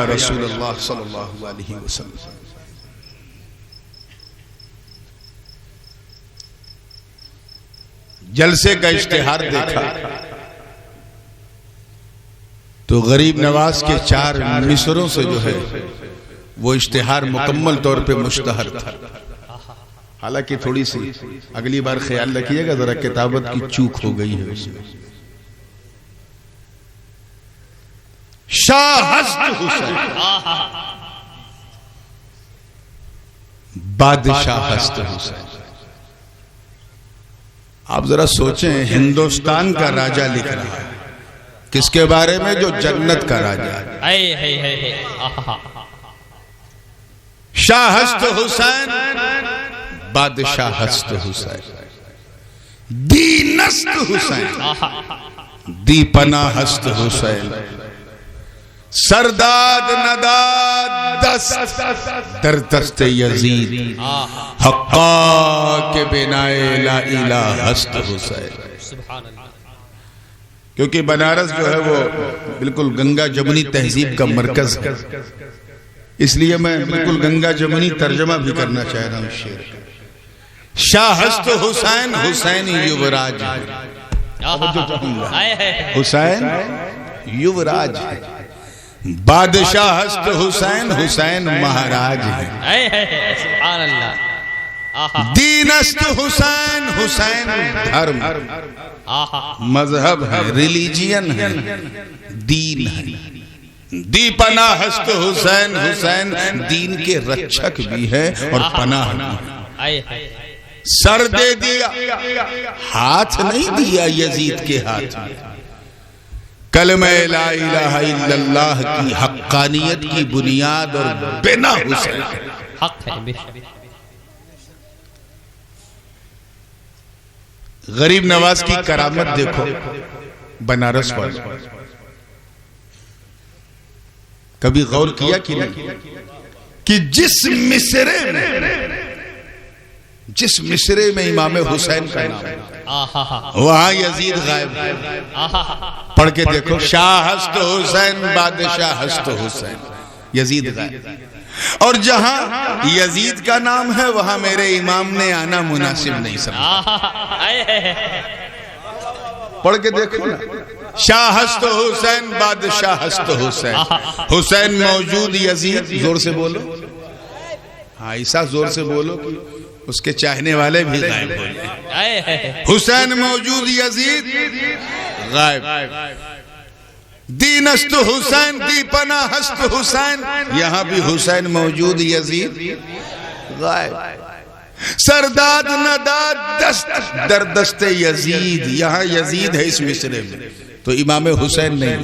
یا رسول اللہ صلی اللہ علیہ وسلم۔ جلسے کا اشتہار دیکھا تو غریب نواز کے 4 مصروں سے جو ہے وہ اشتہار مکمل طور پہ مشتہر تھا۔ حالانکہ تھوڑی سی اگلی بار خیال رکھیے گا، ذرا کتابت کی چوک ہو گئی ہے اس میں۔ شاہ ہست حسین، بادشاہ ہست حسین۔ آپ ذرا سوچیں، ہندوستان کا راجہ لکھ رہا ہے کس کے بارے میں؟ جو جنت کا راجہ ہے۔ شاہ ہست حسین، بادشاہ ہست حسین، دینست حسین، دی پناہ ہست حسین، سرداد نداد دست در دست یزید، حقا کے بنائے لا الہ ہست حسین۔ کیونکہ بنارس جو ہے وہ بالکل گنگا جمنی تہذیب کا مرکز ہے، اس لیے میں بالکل گنگا جمنی ترجمہ بھی کرنا چاہ رہا ہوں شعر کا۔ شاہ ہست حسین، حسین یوراج ہے، حسین یوراج ہے۔ بادشاہ ہست حسین، حسین مہاراج ہے۔ سبحان اللہ۔ دینست حسین، حسین دھرم مذہب ہے، ریلیجین ہے، دین ہے۔ دی پناہ ہست حسین، حسین دین کے رچھک بھی ہے اور پناہ بھی ہے۔ سر دے دیا، ہاتھ نہیں دیا یزید کے ہاتھ میں۔ کلمہ لا الہ الا اللہ کی حقانیت کی بنیاد اور بنا حسین حق ہے۔ غریب نواز کی کرامت دیکھو بنارس پر، کبھی غور کیا کہ نہیں کہ جس مصرے میں امام حسین کا نام ہے وہاں یزید غائب ہے۔ پڑھ کے دیکھو، شاہ ہست حسین، بادشاہ ہست حسین، یزید غائب۔ اور جہاں یزید کا نام ہے وہاں میرے امام نے آنا مناسب نہیں سمجھا۔ پڑھ کے دیکھو نا، شاہ ہست حسین، بادشاہ ہست حسین، حسین موجود، یزید زور سے بولو، ہاں ایسا زور سے بولو کہ اس کے چاہنے والے بھی غائب ہو جائیں۔ حسین موجود، یزید غائب۔ دینست حسین، دی پناہ ہست حسین، یہاں بھی حسین موجود، یزید غائب۔ سرداد نداد دست در دست یزید، یہاں یزید ہے اس مصرے میں تو امام حسین نہیں۔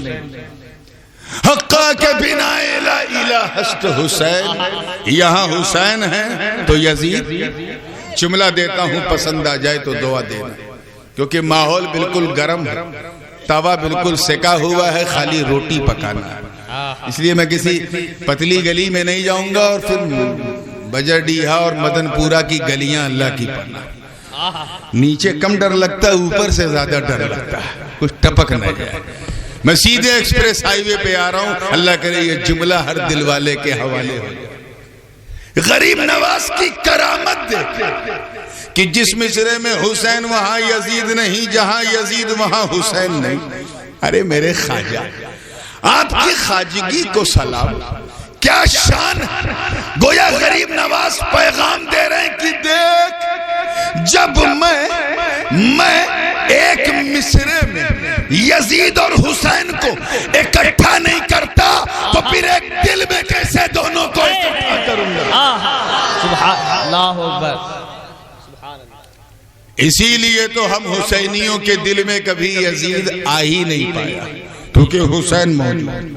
حقا کے بنائے لا الہ ہست حسین، یہاں حسین ہے تو یزید۔ جملہ دیتا ہوں، پسند آ جائے تو دعا دینا، کیونکہ ماحول بالکل گرم ہے، توا بالکل سکا ہوا ہے، خالی روٹی پکانا ہے۔ اس لیے میں کسی پتلی گلی میں نہیں جاؤں گا اور پھر بجرڈیہا اور مدن پورہ کی گلیاں اللہ کی پناہ۔ نیچے کم ڈر لگتا ہے، اوپر سے زیادہ ڈر لگتا ہے، کچھ ٹپک نہ جائے۔ میں سیدھے ایکسپریس ہائی وے پہ آ رہا ہوں، اللہ کرے یہ جملہ ہر دل والے کے حوالے ہو جائے۔ غریب نواز کی کرامت دیکھیں کہ جس مصرے میں حسین وہاں یزید نہیں، جہاں یزید وہاں حسین نہیں۔ ارے میرے خواجہ، آپ کی خواجگی کو سلام، کیا شان ہے۔ گویا غریب نواز پیغام دے رہے ہیں کہ دیکھ، جب میں ایک مصرے میں یزید اور حسین کو اکٹھا نہیں کرتا تو پھر ایک دل میں کیسے دونوں کو اکٹھا کروں گا۔ سبحان اللہ اکبر۔ اسی لیے تو ہم حسینیوں کے دل میں کبھی یزید آ ہی نہیں پایا، کیونکہ حسین موجود،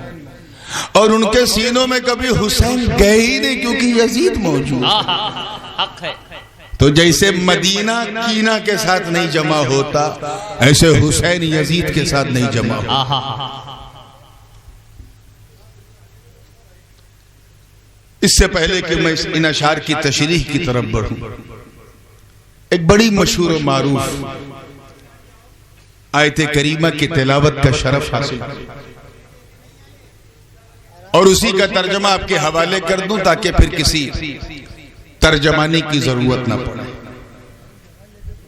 اور ان کے سینوں میں کبھی حسین گئے ہی نہیں کیونکہ یزید موجود۔ حق ہے۔ تو جیسے مدینہ کینہ کے ساتھ نہیں جمع ہوتا، ایسے حسین یزید کے ساتھ نہیں جمع ہوتا۔ اس سے پہلے کہ میں ان اشعار کی تشریح کی طرف بڑھوں، ایک بڑی مشہور و معروف آیت کریمہ کی تلاوت کا شرف حاصل، اور اسی کا ترجمہ آپ کے حوالے کر دوں تاکہ پھر کسی ترجمانی کی ضرورت نہ پڑے.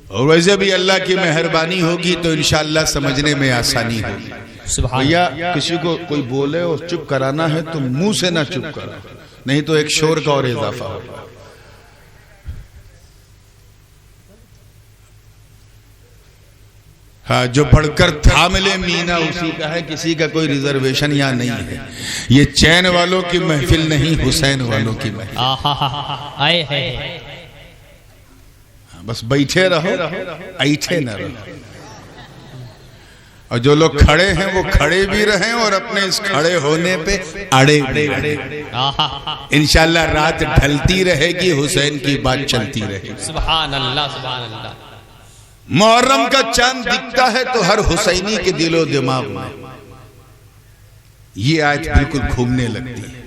اور ویسے بھی اللہ کی مہربانی ہوگی تو انشاءاللہ سمجھنے میں آسانی ہوگی. بھیا کسی کو کوئی بولے اور چپ کرانا ہے تو منہ سے نہ چپ کرا، نہیں تو ایک شور کا اور اضافہ ہوگا. ہاں، جو پڑھ کر تھام لے مینا اسی کا ہے، کسی کا کوئی ریزرویشن یہاں نہیں ہے. یہ چین والوں کی محفل نہیں، حسین والوں کی محفل. آئے ہے بس بیٹھے رہو، ایٹھے نہ رہو. اور جو لوگ کھڑے ہیں وہ کھڑے بھی رہیں اور اپنے اس کھڑے ہونے پہ اڑے بھی رہیں. انشاءاللہ رات ڈھلتی رہے گی، حسین کی بات چلتی رہے گی. سبحان اللہ سبحان اللہ. محرم کا چاند دکھتا ہے تو ہر حسینی کے دل و دماغ میں یہ آیت بالکل گھومنے لگتی ہے.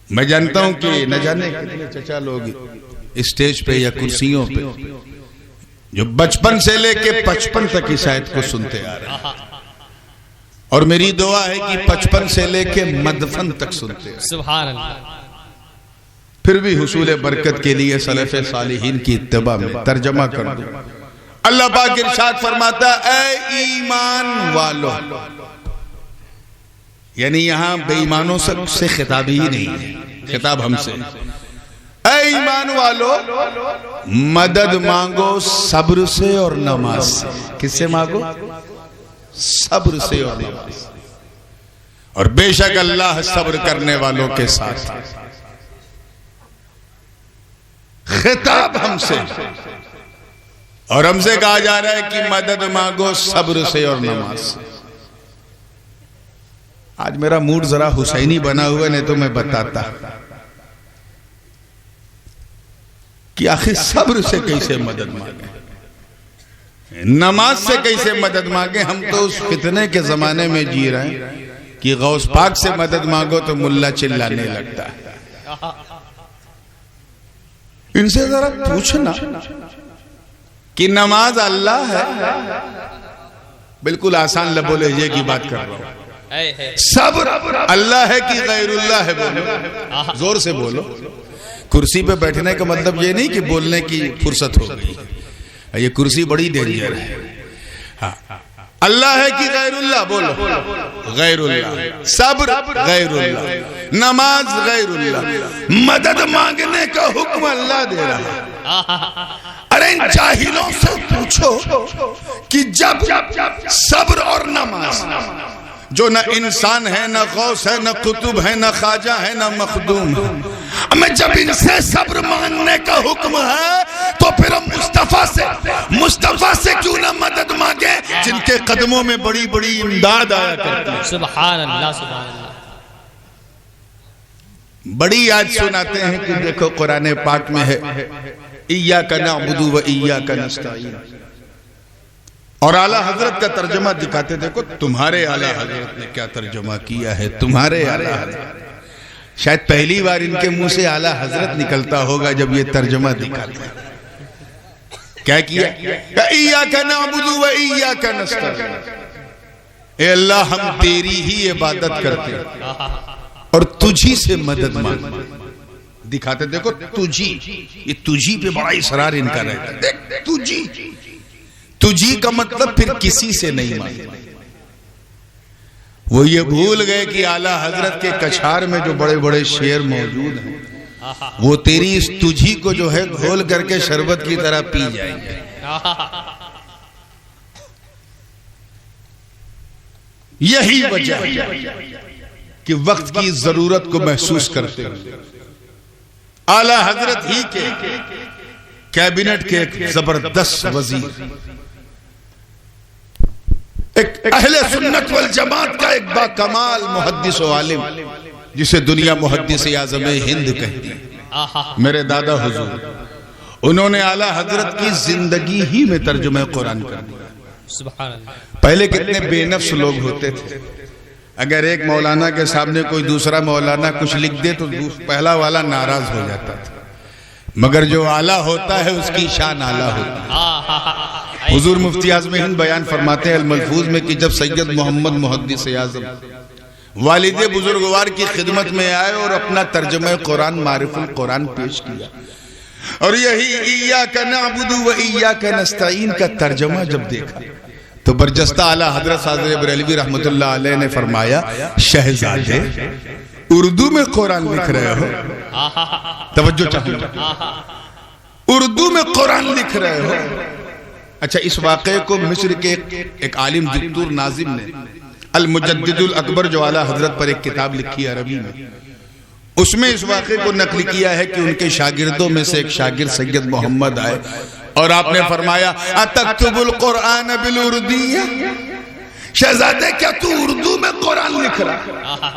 میں جانتا ہوں کہ نہ جانے کتنے چچا لوگ اسٹیج پہ یا کرسیوں پہ جو بچپن سے لے کے 55 تک اس آیت کو سنتے آ رہے ہیں، اور میری دعا ہے کہ 55 سے لے کے مدفن تک سنتے ہیں. سبحان اللہ. پھر بھی حصول برکت کے لیے سلف صالحین کی اتباع میں ترجمہ کر دوں. اللہ پاک ارشاد فرماتا اے ایمان والو، یعنی یہاں بے ایمانوں سے خطاب ہی نہیں ہے، خطاب ہم سے. اے ایمان والو، مدد مانگو صبر سے اور نماز سے. کس سے مانگو؟ صبر سے اور نماز سے. اور بے شک اللہ صبر کرنے والوں کے ساتھ. خطاب ہم سے، اور ہم سے کہا جا رہا ہے کہ مدد مانگو صبر سے اور نماز سے. آج میرا موڈ ذرا حسینی بنا ہوا، نہیں تو میں بتاتا کہ آخر صبر سے کیسے مدد مانگے، نماز سے کیسے مدد مانگے. ہم تو اس فتنے کے زمانے میں جی رہے ہیں کہ غوث پاک سے مدد مانگو تو ملا چلانے لگتا ہے. ان سے ذرا پوچھنا کہ نماز اللہ ہے. بالکل آسان لب و لہجے کی بات کر رہا ہوں. صبر اللہ ہے کہ غیر اللہ ہے؟ بولو، زور سے بولو. کرسی پہ بیٹھنے کا مطلب یہ نہیں کہ بولنے کی فرصت ہو گئی. یہ کرسی بڑی ڈینجر ہے. اللہ ہے کہ غیر اللہ؟ بولو. غیر اللہ. صبر غیر اللہ، نماز غیر اللہ. مدد مانگنے کا حکم اللہ دے رہا ہے. ارے ان جاہلوں سے پوچھو کہ جب صبر اور نماز، جو نہ انسان ہے، نہ غوث ہے، نہ قطب ہے، نہ خواجہ ہے، نہ مخدوم ہے، ہمیں جب ان سے صبر مانگنے کا حکم ہے تو پھر ہم مصطفیٰ سے کیوں نہ مدد مانگے جن کے قدموں میں بڑی بڑی امداد آیا کرتی ہے. سبحان اللہ سبحان اللہ. بڑی یاد سناتے ہیں کہ دیکھو قرآن پاک میں ہے ایاک نعبد و ایاک نستعین، اور اعلیٰ حضرت کا ترجمہ دکھاتے. دیکھو تمہارے اعلیٰ حضرت نے کیا ترجمہ کیا ہے. تمہارے اعلیٰ حضرت، شاید پہلی بار ان کے منہ سے اعلیٰ حضرت نکلتا ہوگا جب یہ ترجمہ دکھاتے ہیں. کیا کیا؟ ایاک نعبد و ایاک نستعین. اے اللہ ہم تیری ہی عبادت کرتے ہیں اور تجھی سے مدد مانگتے. دکھاتے دیکھو تجھی، یہ تجھی پہ بڑا اصرار ان کا رہتا ہے. دیکھ تجھی، تجھی کا مطلب پھر کسی سے نہیں مانگتے. وہ یہ بھول گئے کہ اعلیٰ حضرت کے کچھار میں جو بڑے بڑے شعر موجود ہیں وہ تیری اس تجھی کو جو ہے گھول کر کے شربت کی طرح پی جائیں گے. یہی وجہ ہے کہ وقت کی ضرورت کو محسوس کرتے ہیں. اعلیٰ حضرت ہی کے کیبنٹ کے ایک زبردست وزیر، ایک اہل سنت والجماعت کا ایک باکمال محدث و عالم جسے دنیا محدث اعظم ہند کہتی ہے، میرے دادا حضور، انہوں نے اعلیٰ حضرت کی زندگی ہی میں ترجمہ قرآن کر دیا. سبحان اللہ. پہلے کتنے بے نفس لوگ ہوتے تھے. اگر ایک مولانا کے سامنے کوئی دوسرا مولانا کچھ لکھ دے تو پہلا والا ناراض ہو جاتا تھا، مگر جو اعلیٰ ہوتا ہے اس کی شان اعلیٰ ہوتی ہے. حضور مفتی اعظم ہند بیان فرماتے ہیں الملفوظ میں کہ جب سید محمد محدث اعظم والد بزرگوار کی خدمت میں آئے اور اپنا ترجمہ قرآن معرف القرآن پیش کیا، اور یہی ایاک نعبد و ایاک نستعین کا ترجمہ جب دیکھا تو برجستہ اعلیٰ حضرت صادق بریلوی رحمت اللہ علیہ نے فرمایا، شہزادے اردو میں قرآن لکھ رہے ہو؟ توجہ چاہیے، اردو میں قرآن لکھ رہے ہو؟ اچھا، اس واقعے کو مصر کے ایک عالم دکتور ناظم نے المجدد الاکبر جو اعلیٰ حضرت پر ایک کتاب لکھی عربی میں، اس میں اس واقعے کو نقل کیا ہے کہ ان کے شاگردوں میں سے ایک شاگرد سید محمد آئے اور آپ نے فرمایا، اتکتب القرآن بالاردیہ؟ شہزادے کیا تو اردو میں قرآن لکھ رہا؟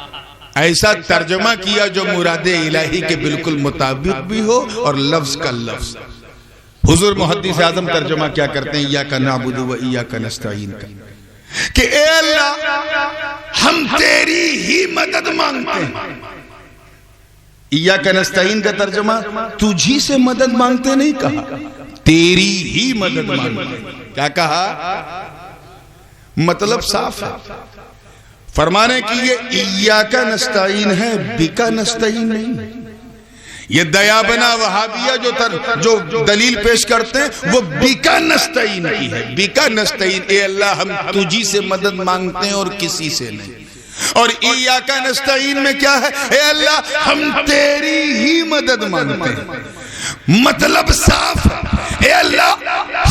ایسا ترجمہ کیا جو مراد الہی کے بالکل مطابق بھی ہو اور لفظ کا لفظ۔ حضور محدث اعظم ترجمہ کیا کرتے ہیں ایاک نعبد و ایاک نستعین کا، کہ اے اللہ ہم تیری ہی مدد مانگتے ہیں۔ ایاک نستعین کا ترجمہ تجھی سے مدد مانگتے نہیں کہا، تیری ہی مدد مانگتے ہیں۔ کیا کہا؟ مطلب صاف ہے، فرمانے کی یہ ایاک نستعین ہے، بکا نستعین نہیں۔ یہ دیابنا وہابیہ جو دلیل پیش کرتے ہیں وہ بکا نستعین کی ہے، بکا نستعین، اے اللہ ہم تجھی سے مدد مانگتے ہیں اور کسی سے نہیں۔ اور ایاک نستعین میں کیا ہے؟ اے اللہ ہم تیری ہی مدد مانگتے ہیں۔ مطلب صاف ہے، اے اللہ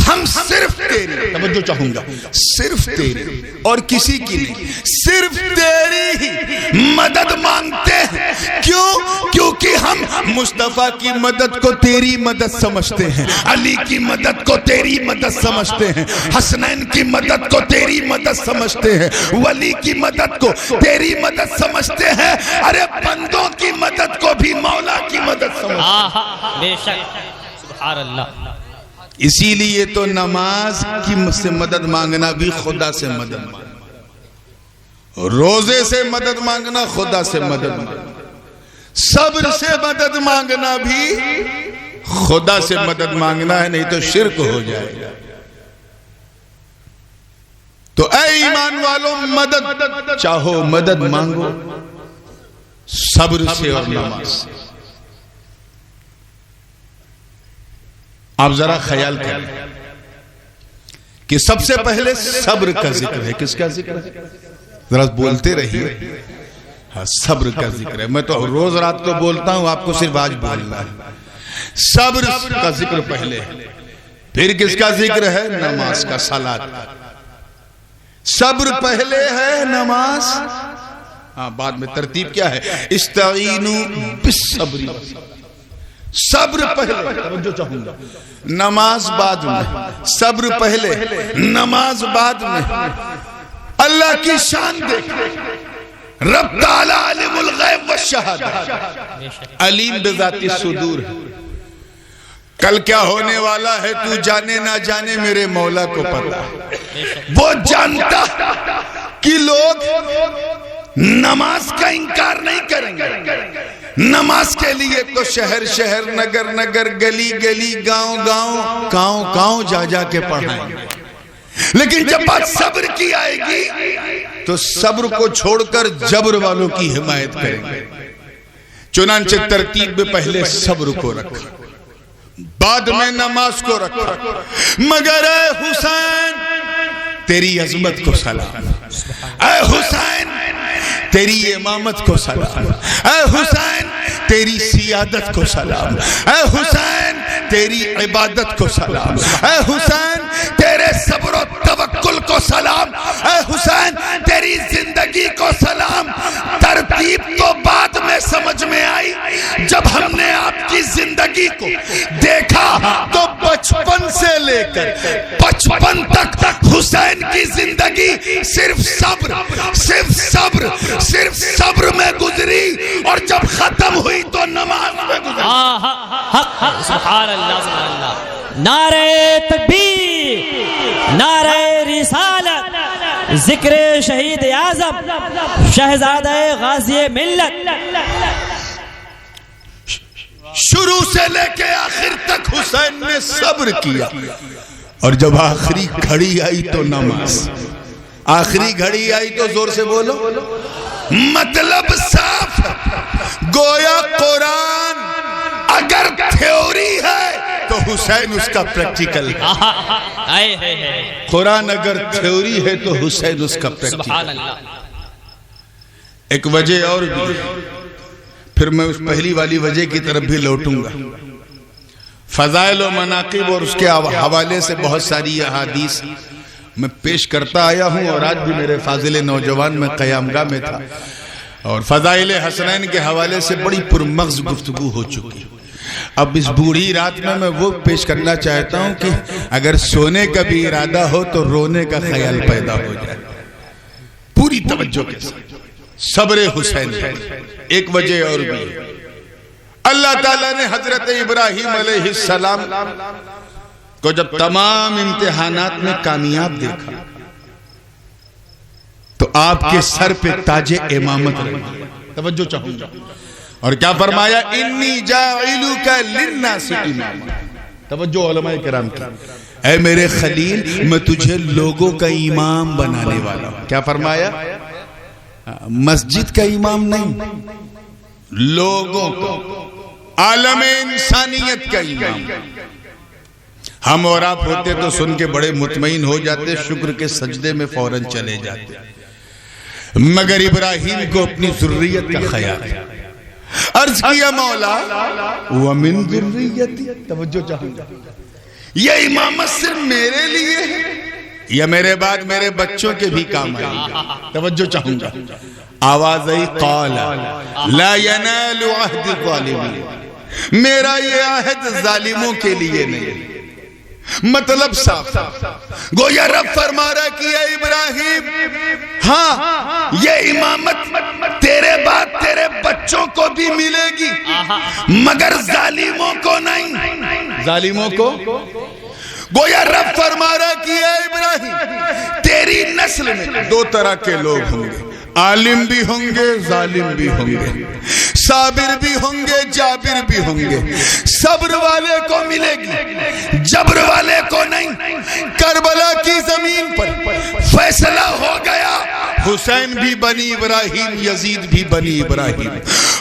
ہم صرف تیری، توجہ چاہوں گا، صرف تیری اور کسی کی نہیں، صرف تیری ہی مدد مانگتے ہیں۔ کیوں؟ کیونکہ ہم مصطفیٰ کی مدد کو تیری مدد سمجھتے ہیں، علی کی مدد کو تیری مدد سمجھتے ہیں، حسنین کی مدد کو تیری مدد سمجھتے ہیں، ولی کی مدد کو تیری مدد سمجھتے ہیں، ارے بندوں کی مدد کو بھی مولا کی مدد سمجھتے ہیں۔ بے شک، سبحان اللہ۔ اسی لیے تو نماز کی سے مدد مانگنا بھی خدا سے مدد مانگنا، روزے سے مدد مانگنا خدا سے مدد مانگنا، صبر سے مدد مانگنا بھی خدا سے مدد مانگنا ہے، نہیں تو شرک ہو جائے گا۔ تو اے ایمان والوں، مدد چاہو مدد مانگو صبر سے اور نماز سے۔ آپ ذرا خیال کریں کہ سب سے پہلے صبر کا ذکر ہے۔ کس کا ذکر ہے؟ ذرا بولتے رہیے۔ ہاں، صبر کا ذکر ہے۔ میں تو روز رات کو بولتا ہوں، آپ کو صرف آج بولنا ہے۔ صبر کا ذکر پہلے ہے، پھر کس کا ذکر ہے؟ نماز کا، صلاۃ۔ صبر پہلے ہے، نماز ہاں بعد میں۔ ترتیب کیا ہے؟ استعینوا بالصبر، صبر پہلے، توجہ چاہوں گا، نماز بعد میں، صبر پہلے نماز بعد میں۔ اللہ کی شان دیکھ، رب تعالی عالم الغیب والشہادہ، علیم بذات الصدور ہے۔ کل کیا ہونے والا ہے تو جانے نہ جانے، میرے مولا کو پتا ہے۔ وہ جانتا کہ لوگ نماز کا انکار نہیں کریں گے، نماز کے لیے تو شہر شہر، نگر نگر، گلی گلی، گاؤں گاؤں، کاؤں کاؤں جا جا کے پڑھائیں گے، لیکن جب بات صبر کی آئے گی تو صبر کو چھوڑ کر جبر والوں کی حمایت کریں گے۔ چنانچہ ترتیب میں پہلے صبر کو رکھا، بعد میں نماز کو رکھا۔ مگر اے حسین تیری عظمت کو سلام، اے حسین تیری امامت کو سلام، اے حسین تیری سیادت کو سلام، اے حسین تیری عبادت کو سلام، اے حسین تیرے صبر و توکل کو سلام، اے حسین تیری زندگی کو سلام۔ ترتیب تو بعد میں سمجھ میں آئی، جب ہم نے آپ کی زندگی کو دیکھا تو بچپن سے لے کر 55 تک حسین کی زندگی صرف صبر، صرف صبر، صرف صبر میں گزری، اور جب ختم ہوئی تو نماز میں گزری۔ سبحان اللہ، سبحان اللہ۔ نعرہ تکبیر، نعرہ رسالت، ذکر شہید اعظم شہزادہ غازی ملت۔ شروع سے لے کے آخر تک حسین نے صبر کیا، اور جب آخری گھڑی آئی تو نماز، آخری گھڑی آئی تو زور سے بولو، مطلب صاف ہے. گویا قرآن اگر تھیوری ہے تو حسین اس کا پریکٹیکل ہے. قرآن اگر تھیوری ہے تو حسین اس کا پریکٹیکل ہے. ایک وجہ اور بھی، پھر میں اس پہلی والی وجہ کی طرف بھی لوٹوں گا. فضائل و مناقب اور اس کے حوالے سے بہت ساری احادیث میں پیش کرتا آیا ہوں، اور آج بھی میرے فاضل نوجوان میں قیامگاہ میں تھا اور فضائل حسنین کے حوالے سے بڑی پرمغز گفتگو ہو چکی. اب اس بوڑھی رات میں وہ پیش کرنا چاہتا ہوں کہ اگر سونے کا بھی ارادہ ہو تو رونے کا خیال پیدا ہو جائے. پوری توجہ کے ساتھ صبر حسین. ایک وجہ اور بھی، اللہ تعالیٰ نے حضرت ابراہیم علیہ السلام کو جب تمام امتحانات میں کامیاب دیکھا تو آپ کے سر پہ تاج امامت رکھی. توجہ چاہوں گا. اور کیا فرمایا؟ انی جاعلک للناس اماما. توجہ علماء کرام کی. اے میرے خلیل، میں تجھے لوگوں کا امام بنانے والا ہوں. کیا فرمایا؟ مسجد کا امام نہیں، لوگوں کا، عالم انسانیت کا امام. ہم اور آپ ہوتے تو سن کے بڑے مطمئن ہو جاتے، شکر کے سجدے میں فوراً چلے جاتے. مگر ابراہیم کو اپنی ذریت کا خیال ہے. عرض کیا مولا وَمِن ذُرِّيَّتِي. توجہ چاہوں گا، یہ امامت صرف میرے لیے ہے یا میرے بعد میرے بچوں کے بھی کام آئے گا؟ توجہ چاہوں گا. آواز آئی قال لا ينال عہد الظالمین. میرا یہ عہد ظالموں کے لیے نہیں. مطلب صاف، گویا رب فرما رہا کہ اے ابراہیم، ہاں یہ امامت تیرے بعد تیرے بچوں کو بھی ملے گی مگر ظالموں کو نہیں. ظالموں کو گویا رب فرما رہا کہ اے ابراہیم، تیری نسل میں دو طرح کے لوگ ہوں گے، عالم بھی ہوں گے، ظالم بھی ہوں گے، صابر بھی ہوں گے، جابر بھی ہوں گے. صبر والے کو ملے گی، جبر والے کو نہیں. کربلا کی زمین پر فیصلہ ہو گیا، حسین بھی بنی ابراہیم، یزید بھی بنی ابراہیم.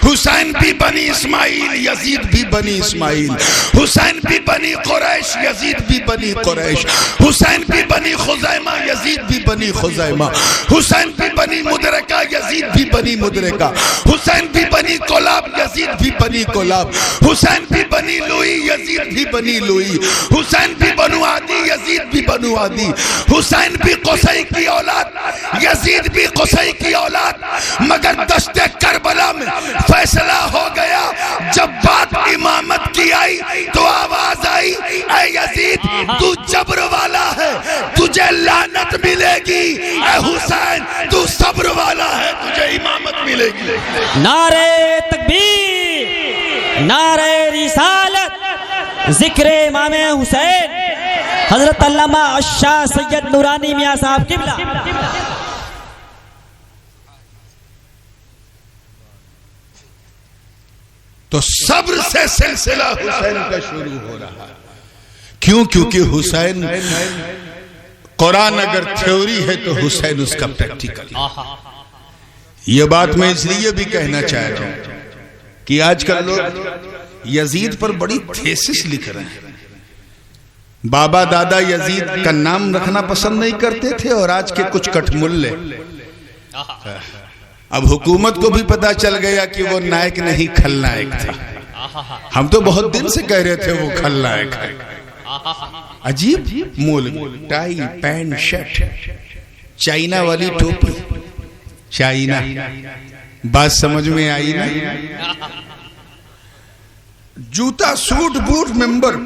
حسین بھی بنی اسماعیل، یزید بھی بنی اسماعیل. حسین بھی بنی قریش، یزید بھی بنی قریش. حسین بھی بنی خزیمہ، یزید بھی بنی خزیمہ. حسین بھی بنی مدرکہ، یزید بھی بنی مدرکہ. حسین بھی بنی کلاب، یزید بھی بنی کلاب. حسین بھی بنی لوئی، یزید بھی بنی لوئی. حسین بھی بنو عادی، یزید بھی بنو عادی. حسین بھی قصی کی اولاد، یزید بھی قصی کی اولاد. مگر دشت کربلا میں فیصلہ ہو گیا. جب بات امامت کی آئی تو آواز آئی، اے یزید تو جبر والا ہے، تجھے لعنت ملے گی. اے حسین تو صبر والا ہے، تجھے امامت ملے گی. نعرہ تکبیر، نعرہ رسالت، ذکر امام حسین حضرت علامہ شاہ سید نورانی میاں صاحب قبلہ. تو صبر سے سلسلہ حسین کا شروع ہو رہا. کیوں؟ کیونکہ حسین، قرآن اگر تھیوری ہے تو حسین اس کا پریکٹیکل. یہ بات میں اس لیے بھی کہنا چاہ رہا ہوں کہ آج کل لوگ یزید پر بڑی تھیسس لکھ رہے ہیں. بابا دادا یزید کا نام رکھنا پسند نہیں کرتے تھے، اور آج کے کچھ کٹ ملے اب حکومت کو بھی پتا چل گیا کہ وہ نائک نہیں، کھلنائک تھا. ہم تو بہت دن سے کہہ رہے تھے وہ کھلنائک ہے. عجیب مولوی، ٹائی پینٹ شرٹ، چائنا والی ٹوپی. چائنا بات سمجھ میں آئی نا؟ جوتا سوٹ بوٹ ممبر،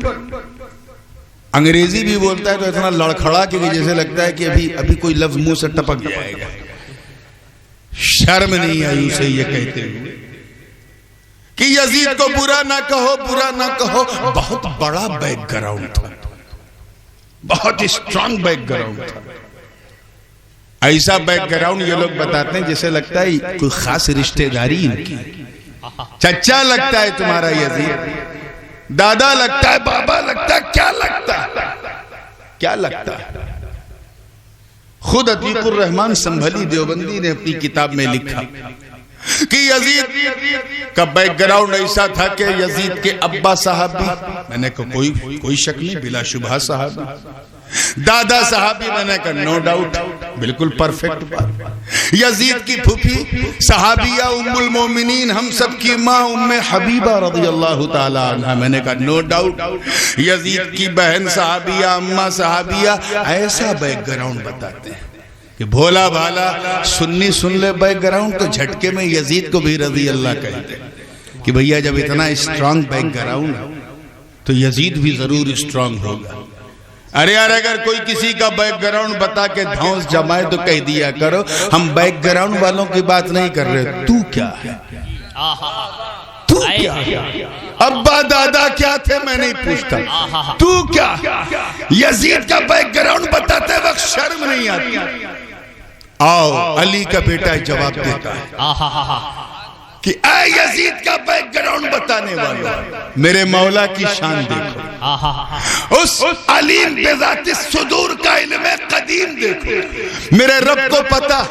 انگریزی بھی بولتا ہے تو اتنا لڑکھڑا کہ جیسے لگتا ہے کہ ابھی کوئی لفظ منہ سے ٹپک جائے گا. شرم نہیں آئی اسے یہ کہتے ہوئے کہ یزید کو برا نہ کہو، برا نہ کہو. بہت بڑا بیک گراؤنڈ تھا، بہت اسٹرانگ بیک گراؤنڈ تھا. ایسا بیک گراؤنڈ یہ لوگ بتاتے ہیں جیسے لگتا ہے کوئی خاص رشتہ داری ان کی. چچا لگتا ہے تمہارا یزید، دادا لگتا ہے، بابا لگتا ہے. کیا لگتا ہے؟ کیا لگتا ہے؟ خود عتیق الرحمن سنبھلی دیوبندی نے اپنی کتاب میں لکھا کہ یزید کا بیک گراؤنڈ ایسا تھا کہ یزید کے ابا صحابی، میں نے کہا کوئی شک نہیں، بلا شبہ صحابی، دادا صحابی، میں نے کہا نو ڈاؤٹ، بالکل پرفیکٹ بات، یزید کی پھوپھی صحابیہ ام المومنین ہم سب کی ماں ام حبیبہ رضی اللہ تعالی عنہ، میں نے کہا نو ڈاؤٹ، یزید کی بہن صحابیہ، اماں صحابیہ، ایسا بیک گراؤنڈ بتاتے ہیں کہ بھولا بھالا سنی سن لے بیک گراؤنڈ تو جھٹکے میں یزید کو بھی رضی اللہ کہتے ہیں کہ بھئیہ جب اتنا اسٹرانگ بیک گراؤنڈ تو یزید بھی ضرور اسٹرانگ ہوگا۔ ارے یار اگر کوئی کسی کا بیک گراؤنڈ بتا کے دھونس جمائے تو کہہ دیا کرو ہم بیک گراؤنڈ والوں کی بات نہیں کر رہے، تو کیا ہے، تو کیا ہے، ابا دادا کیا تھے میں نہیں پوچھتا، تو کیا، یزید کا بیک گراؤنڈ بتاتے وقت شرم نہیں آتی؟ آؤ علی کا بیٹا جواب دیتا ہے کہ اے یزید کا بیک گراؤنڈ بتانے والا، میرے مولا کی شان دیکھو، اس علیم بذات الصدور کا علم قدیم دیکھو، میرے رب کو پتا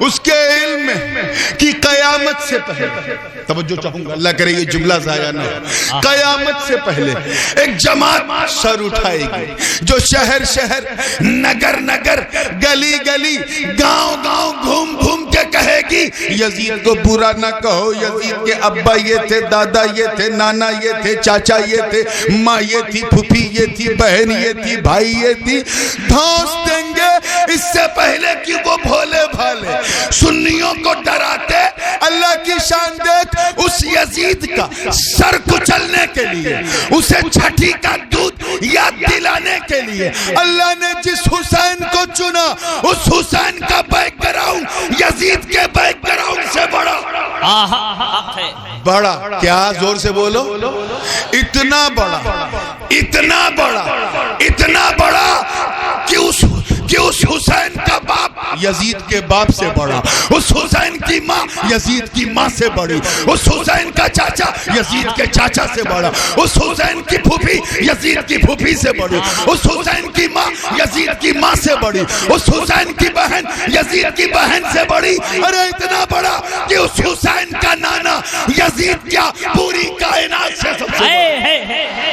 اس کے علم میں کہ قیامت سے پہلے، توجہ چاہوں گا اللہ کرے یہ جملہ ضائع نہ ہو، قیامت سے پہلے ایک جماعت سر اٹھائے گی جو شہر شہر، نگر نگر، گلی گلی، گاؤں گاؤں گھوم گھوم کے کہے گی یزید کو برا نہ کہو، یزید کے ابا یہ تھے، دادا یہ تھے، نانا یہ تھے، چاچا یہ تھے، ماں یہ تھی، پھوپھی یہ تھی، بہن یہ تھی، بھائی یہ تھی، دھونس دیں گے اس سے پہلے کہ وہ بھولے بھالے سنیوں کو ڈراتے۔ اللہ کی شان دیکھ، اس یزید کا سر کچلنے کے لیے، اسے چھٹی کا دودھ یاد دلانے کے لیے اللہ نے جس حسین کو چنا، اس حسین کا بیک گراؤنڈ یزید کے بیک گراؤنڈ سے بڑا بڑا، کیا زور سے بولو، اتنا بڑا، اتنا بڑا، اتنا بڑا کہ اس حسین کا باپ یزید کے باپ سے بڑا، اس حسین کی ماں یزید کی ماں سے بڑی، اس حسین کا چاچا یزید کے چاچا سے بڑا، اس حسین کی پھوپھی یزید کی پھوپھی سے بڑی، اس حسین کی ماں یزید کی ماں سے بڑی، اس حسین کی بہن یزید کی بہن سے بڑی، ارے اتنا بڑا کہ اس حسین کا نانا یزید کیا پوری کائنات سے سب سے بڑا۔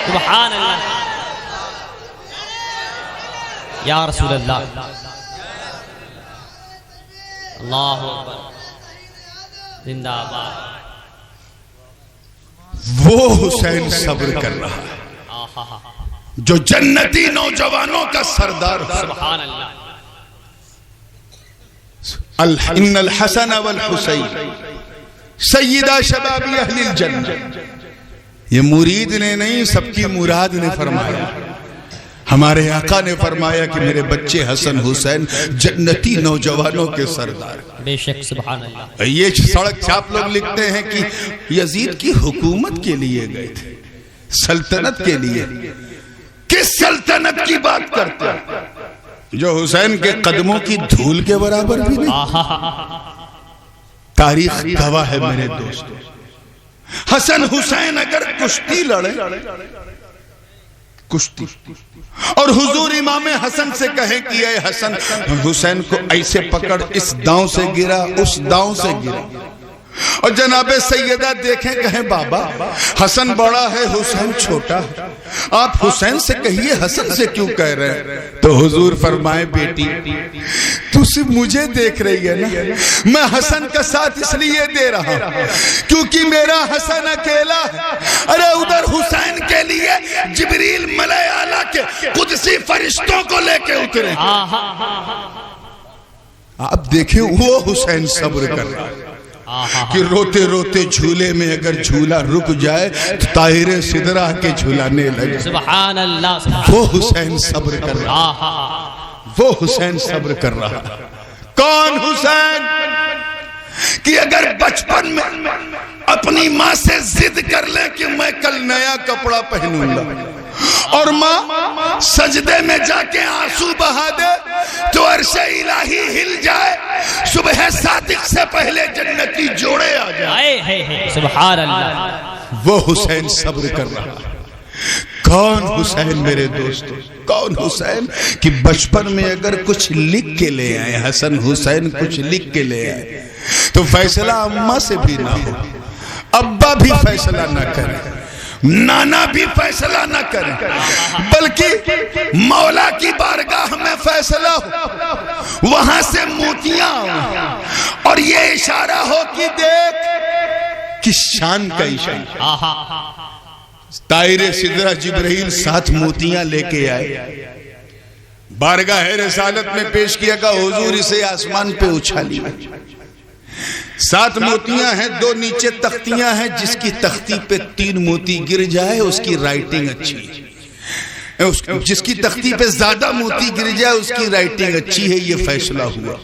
سبحان اللہ، یا رسول اللہ، اللہ اکبر، زندہ آباد۔ وہ حسین صبر کر رہا ہے جو جنتی نوجوانوں کا سردار ہے۔ سبحان اللہ، ان الحسن والحسین سیدہ شباب اہل الجنہ، یہ مرید نے نہیں سب کی مراد نے فرمایا، ہمارے آقا نے فرمایا کہ میرے بچے حسن حسین جنتی نوجوانوں کے سردار۔ بے شک سبحان اللہ۔ یہ سڑک چھاپ لوگ لکھتے ہیں کہ یزید کی حکومت کے لیے گئے تھے، سلطنت کے لیے، کس سلطنت کی بات کرتے ہیں جو حسین کے قدموں کی دھول کے برابر بھی نہیں؟ تاریخ گواہ ہے میرے دوستو، حسن حسین اگر کشتی لڑے، کشتی، اور حضور امام حسن سے کہے کہ اے حسن حسین کو ایسے پکڑ، اس داؤں سے گرا، اس داؤں سے گرا، اور جناب سیدہ دیکھیں کہیں بابا حسن بڑا ہے حسین چھوٹا ہے، آپ حسین سے کہیے حسن سے کیوں کہہ رہے ہیں؟ تو حضور فرمائے بیٹی تو صرف مجھے دیکھ رہی ہے نا، میں حسن کا ساتھ اس لیے دے رہا ہوں کیونکہ میرا حسن اکیلا ہے، ارے ادھر حسین کے لیے جبریل ملائے اعلیٰ کے قدسی فرشتوں کو لے کے اترے۔ آپ دیکھیں وہ حسین صبر کر رہا ہے کہ روتے روتے جھولے میں اگر جھولا رک جائے تو طاہر سدرہ کے جھولانے لگے۔ سبحان اللہ، وہ حسین صبر کر رہا، وہ حسین صبر کر رہا۔ کون حسین کہ اگر بچپن میں اپنی ماں سے ضد کر لے کہ میں کل نیا کپڑا پہنوں گا، اور ماں سجدے میں جا کے آنسو بہا دے تو عرش الہی ہل جائے، صبح صادق سے پہلے جنتی جوڑے آ جائے۔ سبحان اللہ، وہ حسین صبر کر رہا۔ کون حسین میرے دوستو؟ کون حسین کہ بچپن میں اگر کچھ لکھ کے لے آئے، حسن حسین کچھ لکھ کے لے آئے تو فیصلہ اماں سے بھی نہ ہو، ابا بھی فیصلہ نہ کرے، نانا بھی فیصلہ نہ کرے، بلکہ مولا کی بارگاہ میں فیصلہ ہو، وہاں سے موتیاں ہوں اور یہ اشارہ ہو کہ دیکھ کس شان کا اشارہ۔ طائر سدرہ جبرائیل 7 موتیاں لے کے آئے، بارگاہ رسالت میں پیش کیا کہ حضور اسے آسمان پہ اچھالیا۔ 7 موتیاں ہیں، 2 نیچے تختیاں ہیں، جس کی تختی پہ 3 موتی گر جائے اس کی رائٹنگ اچھی ہے، جس کی تختی پہ زیادہ موتی گر جائے اس کی رائٹنگ اچھی ہے۔ یہ فیصلہ ہوا،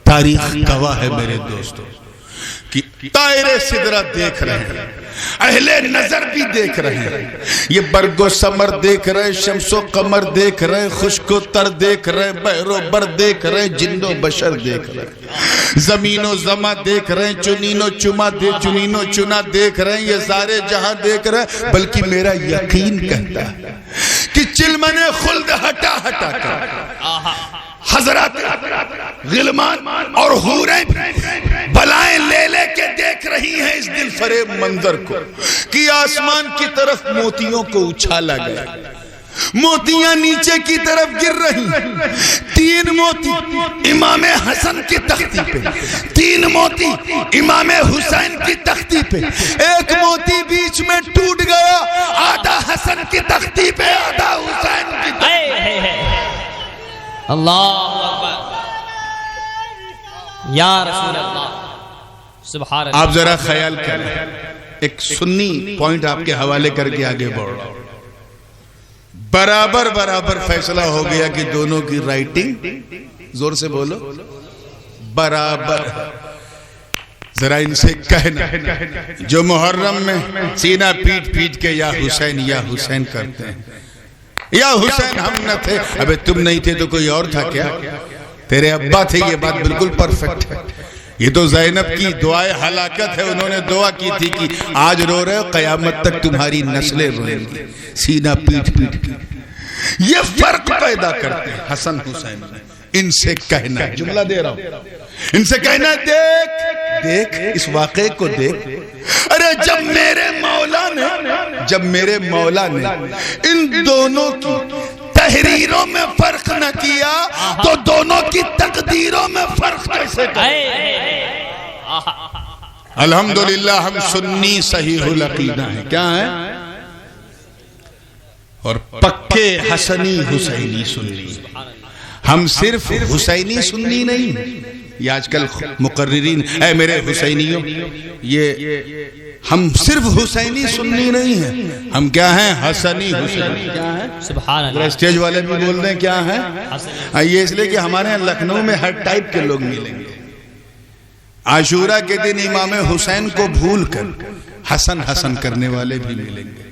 تاریخ گواہ ہے میرے دوستو کہ طائر سدرہ دیکھ رہے ہیں، اہل نظر بھی دیکھ رہے ہیں، یہ برگ و ثمر دیکھ رہے، شمس و قمر دیکھ رہے، خشک و تر دیکھ رہے، بحر و بر دیکھ رہے، جن و بشر دیکھ رہے، زمین و زمہ دیکھ رہے، چنین و چنا دیکھ رہے، یہ سارے جہاں دیکھ رہے، بلکہ میرا یقین کہتا ہے کہ چلمن خلد ہٹا ہٹا کر حضرات غلمان اور حوریں بلائیں لے لے کے دیکھ رہی ہیں اس دل فریب منظر کو کہ آسمان کی طرف موتیوں کو اچھالا گیا، موتیاں نیچے کی طرف گر رہی ہیں، 3 موتی امام حسن کی تختی پہ، 3 موتی امام حسین کی تختی پہ، 1 موتی بیچ میں ٹوٹ گیا، آدھا حسن کی تختی پہ، آدھا حسین کی تختی پہ۔ اللہ اکبر، یا رسول اللہ، سبحان اللہ۔ آپ ذرا خیال کریں، ایک سنی پوائنٹ آپ کے حوالے کر کے آگے بڑھ رہا ہوں۔ برابر فیصلہ ہو گیا کہ دونوں کی رائٹنگ، زور سے بولو، برابر۔ ذرا ان سے کہنا جو محرم میں سینہ پیٹ کے یا حسین کرتے ہیں، یا حسین ہم نہ تھے، ابے تم نہیں تھے تو کوئی اور تھا کیا؟ تیرے ابا تھے، یہ بات بالکل پرفیکٹ ہے۔ یہ تو زینب کی دعائے ہلاکت ہے، انہوں نے دعا کی تھی کہ آج رو رہے ہو، قیامت تک تمہاری نسلیں روئیں گی، سینہ پیٹ کے۔ یہ فرق پیدا کرتے ہیں حسن حسین میں۔ ان سے کہنا، جملہ دے رہا ہوں، ان سے کہنا دیکھ اس واقعے کو دیکھ، ارے جب میرے مولا نے ان دونوں کی تحریروں میں فرق نہ کیا تو دونوں کی تقدیروں میں فرق کیسے کرے؟ الحمدللہ ہم سنی صحیح العقیدہ ہیں، کیا ہیں؟ اور پکے حسنی حسینی سنی، ہم صرف حسینی سنی نہیں۔ یہ آج کل مقررین، اے میرے حسینیوں، ہم صرف حسینی سنی نہیں ہیں، ہم کیا ہیں؟ حسنی حسینی۔ کیا ہیں؟ سبحان اللہ۔ اسٹیج والے بھی بول رہے ہیں کیا ہیں؟ یہ اس لئے کہ ہمارے یہاں لکھنؤ میں ہر ٹائپ کے لوگ ملیں گے۔ عاشورہ کے دن امام حسین کو بھول کر حسن کرنے والے بھی ملیں گے،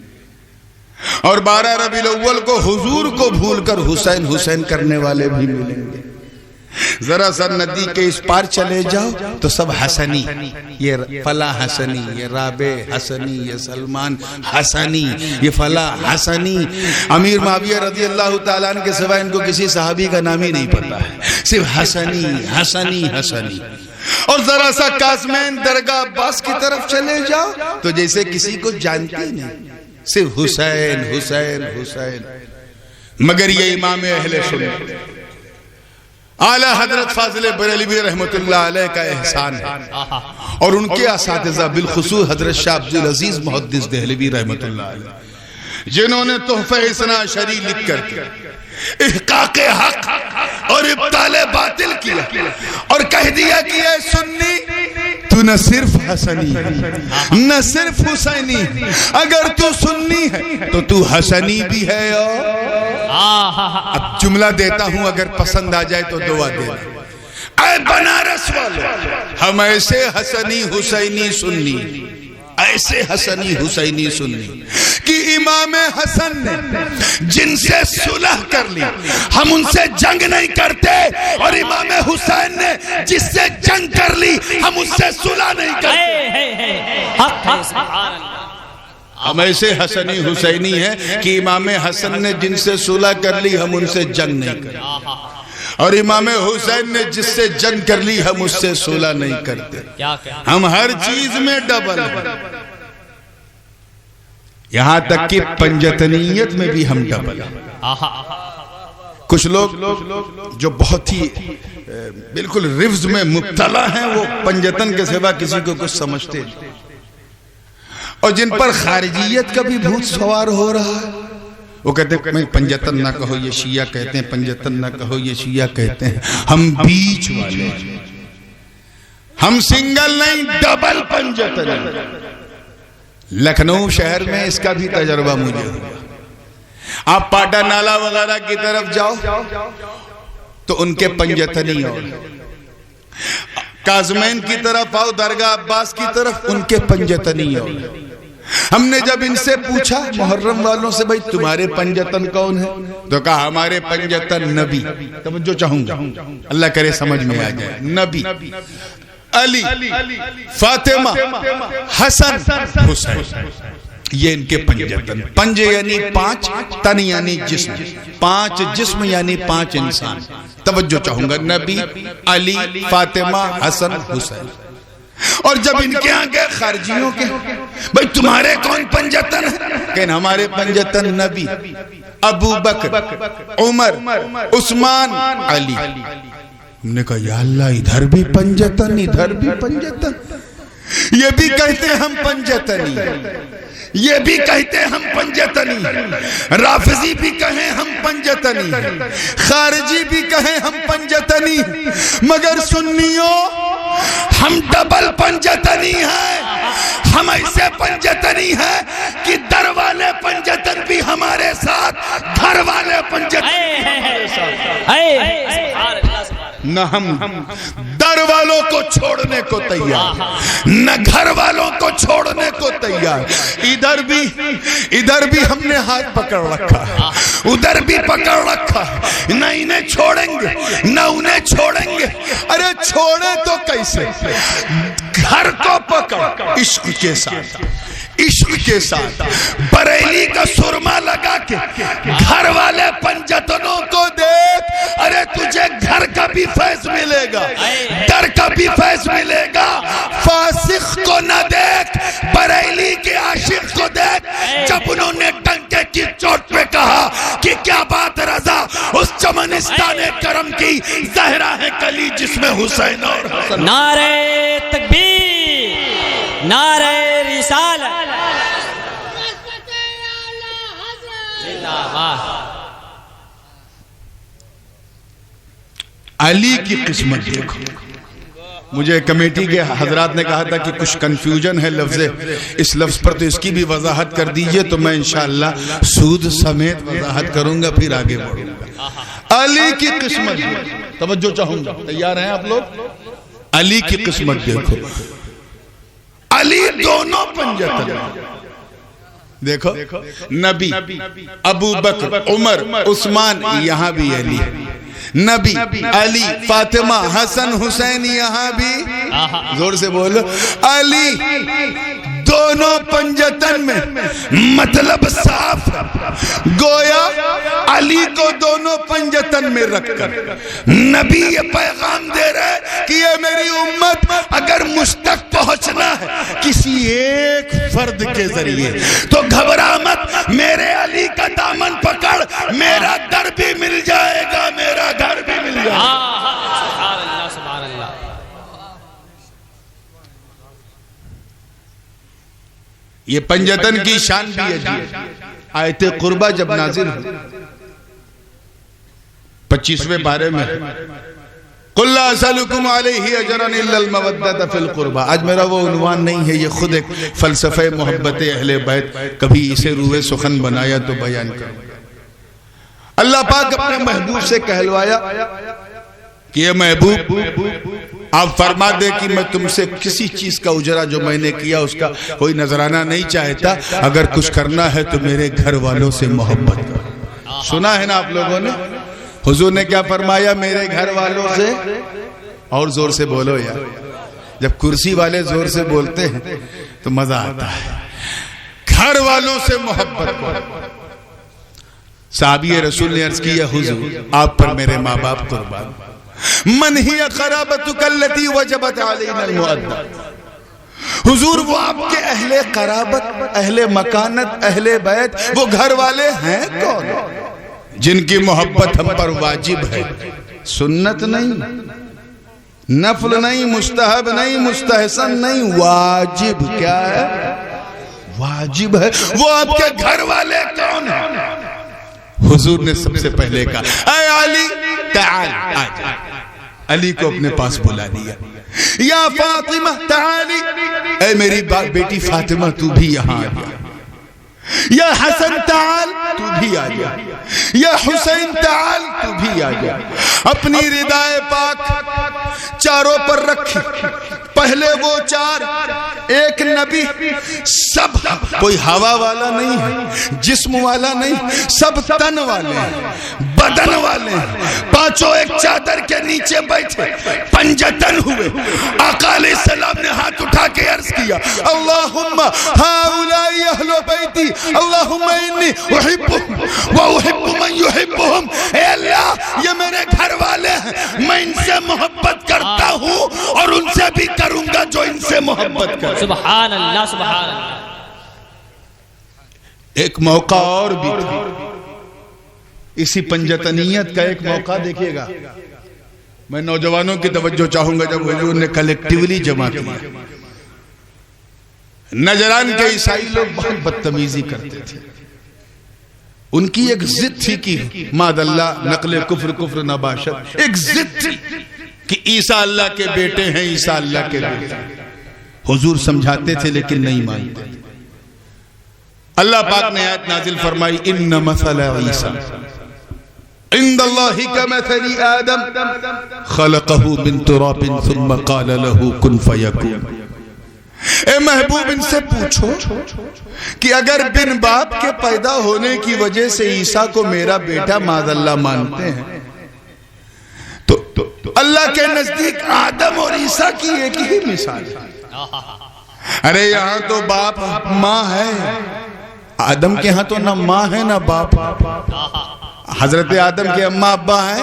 اور 12 ربیع الاول کو حضور کو بھول کر حسین کرنے والے بھی ملیں گے۔ ذرا سا ندی کے اس پار چلے جاؤ تو سب حسنی، یہ فلاں حسنی، یہ رابع حسنی، یہ سلمان حسنی، یہ فلاں حسنی۔ امیر معاویہ رضی اللہ تعالیٰ عنہ کے سوائے ان کو کسی صحابی کا نام ہی نہیں پتا ہے، صرف حسنی۔ اور ذرا سا قاسمین درگاہ عباس کی طرف چلے جاؤ تو جیسے کسی کو جانتے ہی نہیں، صرف حسین۔ مگر یہ امام اہل سنت اعلیٰ حضرت فاضل بریلوی رحمت اللہ علیہ کا احسان ہے، اور ان کے اساتذہ بالخصوص حضرت شاہ عبدالعزیز محدث دہلوی رحمت اللہ علیہ، جنہوں نے تحفہ اثنا عشری لکھ کر احقاق حق اور ابطال باطل کیا اور کہہ دیا کہ اے سنی تو نہ صرف حسنی ہے نہ صرف حسینی، اگر تو سنی ہے تو تو حسنی بھی ہے۔ اب جملہ دیتا ہوں، اگر پسند آ جائے تو دعا دے۔ اے بنارس والے، ہم ایسے حسنی حسینی سنی کہ امام حسن نے جن سے صلح کر لی ہم ان سے جنگ نہیں کرتے، اور امام حسین نے جس سے جنگ کر لی ہم اس سے صلح نہیں کرتے۔ ہم ایسے حسنی حسینی ہیں کہ امام حسن نے جن سے صلح کر لی ہم ان سے جنگ نہیں کرتے، اور امام حسین نے جس سے جنگ کر لی ہم اس سے صلح نہیں کرتے. ہم ہر چیز میں ڈبل ہیں، یہاں تک کہ پنجتنیت میں بھی ہم ڈبل ہیں. کچھ لوگ جو بہت ہی بالکل رفض میں مبتلا ہیں وہ پنجتن کے سوا کسی کو کچھ سمجھتے ہیں، اور جن پر خارجیت کا بھی بھوت سوار ہو رہا ہے وہ کہتے ہیں پنجتن نہ کہو یہ شیعہ کہتے ہیں، پنجتن نہ کہو یہ شیعہ کہتے ہیں. ہم بیچ والے ہیں، ہم سنگل نہیں ڈبل پنجتن. لکھنؤ شہر میں اس کا بھی تجربہ مجھے ہوا. آپ پاٹا نالا وغیرہ کی طرف جاؤ تو ان کے پنجتنی، اور کاظمین کی طرف آؤ درگاہ عباس کی طرف ان کے پنجتنی. اور ہم نے جب ان سے پوچھا محرم والوں سے بھائی تمہارے پنجتن کون ہے تو کہا ہمارے پنجتن نبی. توجہ چاہوں گا اللہ کرے سمجھ میں آ جائے. نبی، علی، فاطمہ، حسن، حسین، یہ ان کے پنجتن. پنج یعنی پانچ، تن یعنی جسم، پانچ جسم یعنی پانچ انسان. توجہ چاہوں گا، نبی، علی، فاطمہ، حسن، حسین. اور جب ان کے آگے خارجیوں کے بھئی تمہارے کون پنجتن ہیں، کہ ہمارے پنجتن نبی، ابو بکر، عمر، عثمان، علی. ہم نے کہا یا اللہ ادھر بھی پنجتن ادھر بھی پنجتن. یہ بھی کہتے ہیں ہم پنجتنی، یہ بھی کہتے ہیں ہم پنجتنی، رافضی بھی کہیں ہم پنجتنی، خارجی بھی کہیں ہم پنجتنی، مگر سنیوں ہم ڈبل پنجتنی ہیں. ہم ایسے پنجتنی ہیں کہ در والے پنجتن بھی ہمارے ساتھ، گھر والے پنجتن ہمارے ساتھ. نہ ہم در والوں کو چھوڑنے کو تیار، نہ گھر والوں کو چھوڑنے کو تیار. ادھر بھی ہم نے ہاتھ پکڑ رکھا ہے، ادھر بھی پکڑ رکھا ہے. نہ انہیں چھوڑیں گے نہ انہیں چھوڑیں گے. ارے چھوڑے تو کیسے؟ گھر کو پکڑ عشق کے ساتھ، عشق کے ساتھ بریلی کا سرما لگا کے گھر والے پنجتنوں کو دیکھ. ارے تجھے گھر کا بھی فیض ملے گا، در کا بھی فیض ملے گا. فاسق کو نہ دیکھ، بریلی کے عاشق کو دیکھ. جب انہوں نے ڈنکے کی چوٹ پہ کہا کہ کیا بات رضا اس چمنستان کرم کی زہرا ہے کلی جس میں حسین اور حسن. نعرہ تکبیر، نعرہ رسالت، علی کی قسمت دیکھو. مجھے کمیٹی کے حضرات نے کہا تھا کہ کچھ کنفیوژن ہے لفظ، اس لفظ پر تو اس کی بھی وضاحت کر دیجئے، تو میں انشاءاللہ سود سمیت وضاحت کروں گا پھر آگے بڑھوں گا. علی کی قسمت دیکھو. توجہ چاہوں گا، تیار ہیں آپ لوگ؟ علی کی قسمت دیکھو. علی دونوں پنجتن، دیکھو نبی، ابو بکر، عمر، عثمان، یہاں بھی علی. نبی، علی، فاطمہ، حسن، حسین، یہاں بھی زور سے بولو علی. دونوں پنجتن میں مطلب صاف، گویا علی کو دونوں پنجتن میں رکھ کر نبی یہ پیغام دے رہے کہ یہ میری امت اگر مجھ تک پہنچنا ہے کسی ایک فرد کے ذریعے تو گھبرا مت، میرے علی کا دامن پکڑ، میرا در بھی مل جائے گا، میرا گھر بھی مل جائے گا. سبحان اللہ، سبحان اللہ. یہ پنجتن کی شان بھی ہے. آیت قربہ جب نازل ہوئی 25ویں پارے میں، قُلْ لَا أَسْأَلُكُمْ عَلَيْهِ أَجْرًا إِلَّا الْمَوَدَّةَ فِي الْقُرْبَى. آج میرا وہ عنوان نہیں ہے، یہ خود ایک فلسفہ محبت اہل بیت، کبھی اسے روح سخن بنایا تو بیان کروں. اللہ پاک اپنے محبوب سے کہلوایا کہ یہ محبوب آپ فرما دے کہ میں تم سے کسی چیز کا اجرا جو میں نے کیا اس کا کوئی نذرانہ نہیں چاہتا، اگر کچھ کرنا ہے تو میرے گھر والوں سے محبت کرو. سنا ہے نا آپ لوگوں نے حضور نے کیا فرمایا؟ میرے گھر والوں سے. اور زور سے بولو یار، جب کرسی والے زور سے بولتے ہیں تو مزہ آتا ہے. گھر والوں سے محبت کرو۔ صحابی رسول نے عرض کیا حضور آپ پر میرے ماں باپ قربان، من ہی قرابتک التی وجبت علینا المؤدہ، حضور وہ آپ کے اہل قرابت، اہل مکانت، اہل بیت، وہ گھر والے ہیں کون جن کی محبت ہم پر واجب ہے، سنت نہیں، نفل نہیں، مستحب نہیں، مستحسن نہیں، واجب کیا ہے؟ واجب ہے۔ وہ آپ کے گھر والے کون ہیں؟ حضور نے سب سے پہلے کہا اے علی تعال، آجا۔ علی کو اپنے پاس بلا لیا، یا فاطمہ تعالی، اے میری بیٹی فاطمہ تو بھی یہاں آ جا، یا حسن تعال تو بھی آ جا، یا حسین تعال تو بھی آ جا۔ اپنی ردائے پاک چاروں پر رکھی، پہلے وہ چار، ایک نبی، سب کوئی ہوا والا نہیں ہے، جسم والا نہیں، سب تن والے ہیں، بدن والے ہیں، پانچوں ایک چادر کے نیچے بیٹھے، پنجتن ہوئے۔ آقا علیہ السلام نے ہاتھ اٹھا کے عرض کیا اللہم ہاؤلائی اہل بیتی اللہم انی احبہم و احب من یحبہم، اے اللہ یہ میرے گھر والے ہیں، میں ان سے محبت کرتا ہوں اور ان سے بھی کروں گا جو ان سے محبت کرے۔ سبحان اللہ سبحان اللہ۔ ایک موقع اور بھی تھا، اسی پنجتنیت کا ایک موقع دیکھیے گا، میں نوجوانوں کی توجہ چاہوں گا، جب حضور نے کلیکٹیولی جمع کیا، نجران کے عیسائی لوگ بہت بدتمیزی کرتے تھے، ان کی ایک ضد تھی کہ ماد اللہ نقل کفر کفر نباشت، ایک ضد تھی کہ عیسیٰ اللہ کے بیٹے ہیں، عیسیٰ اللہ کے بیٹے ہیں۔ حضور سمجھاتے تھے لیکن نہیں مانتے۔ اللہ پاک نے آیت نازل فرمائی ان مثل عیسیٰ عند اللہ کمثل آدم خلقہ من تراب ثم قال له کن فیکون۔ اے محبوب ان سے پوچھو کہ اگر بن باپ کے پیدا ہونے کی وجہ سے عیسیٰ کو میرا بیٹا معاذ اللہ مانتے ہیں تو اللہ کے نزدیک آدم اور عیسیٰ کی ایک ہی مثال ہے۔ ارے یہاں تو باپ ماں ہے، آدم کے ہاں تو نہ ماں ہے نہ باپ، حضرت آدم کے اماں ابا ہیں،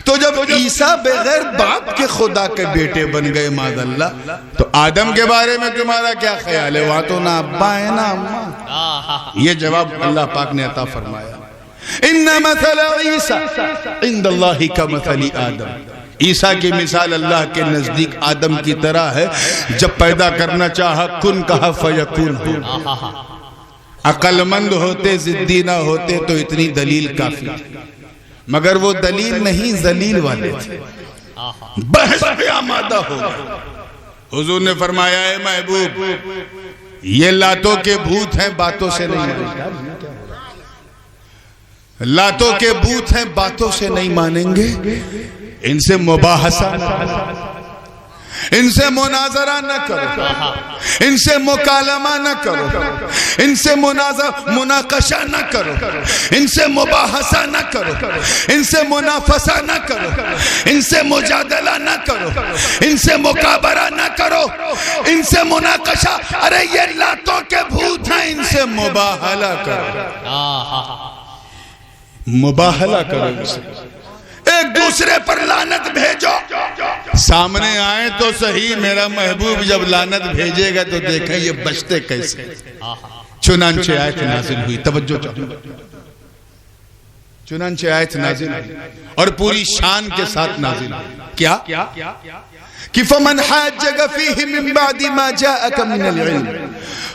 تو جب عیسیٰ بغیر باپ کے خدا کے بیٹے بن گئے معاذ اللہ، تو آدم کے بارے میں تمہارا کیا خیال ہے؟ وہاں تو نہ ابا ہے نہ اماں۔ یہ جواب اللہ پاک نے عطا فرمایا ان مثل عیسیٰ عند اللہ کمثل آدم، عیسیٰ کی مثال اللہ کے نزدیک آدم کی طرح ہے، جب پیدا کرنا چاہا کن کہا فیکون ہو۔ عقل مند ہوتے، ضدی نہ ہوتے تو اتنی دلیل کافی تھی، مگر وہ دلیل نہیں ذلیل والے تھے، بحث پہ آمادہ ہو گئے۔ حضور نے فرمایا اے محبوب یہ لاتوں کے بھوت ہیں، باتوں سے نہیں، لاتوں کے بھوت ہیں، باتوں سے نہیں مانیں گے، ان سے مباحثہ نہ کرو، ان سے مناظرہ نہ کرو، ان سے مکالمہ نہ کرو، ان سے مناقشہ نہ کرو، ان سے مباحثہ نہ کرو، ان سے منافسہ نہ کرو، ان سے مجادلہ نہ کرو، ان سے مقابرہ نہ کرو، ان سے مناقشہ، ارے یہ لاتوں کے بھوت ہیں، ان سے مباحلہ کرو، مباحلہ کرو، ایک دوسرے پر لعنت بھیجو، سامنے آئیں تو صحیح، میرا محبوب جب لعنت بھیجے گا تو دیکھیں یہ بچتے کیسے۔ چنانچہ آیت نازل ہوئی، توجہ چاہوں، چنانچہ آیت نازل ہوئی اور پوری شان کے ساتھ نازل ہوئی، کیا کہ فمن حاجک فیہ من بعد ما جاءک من العلم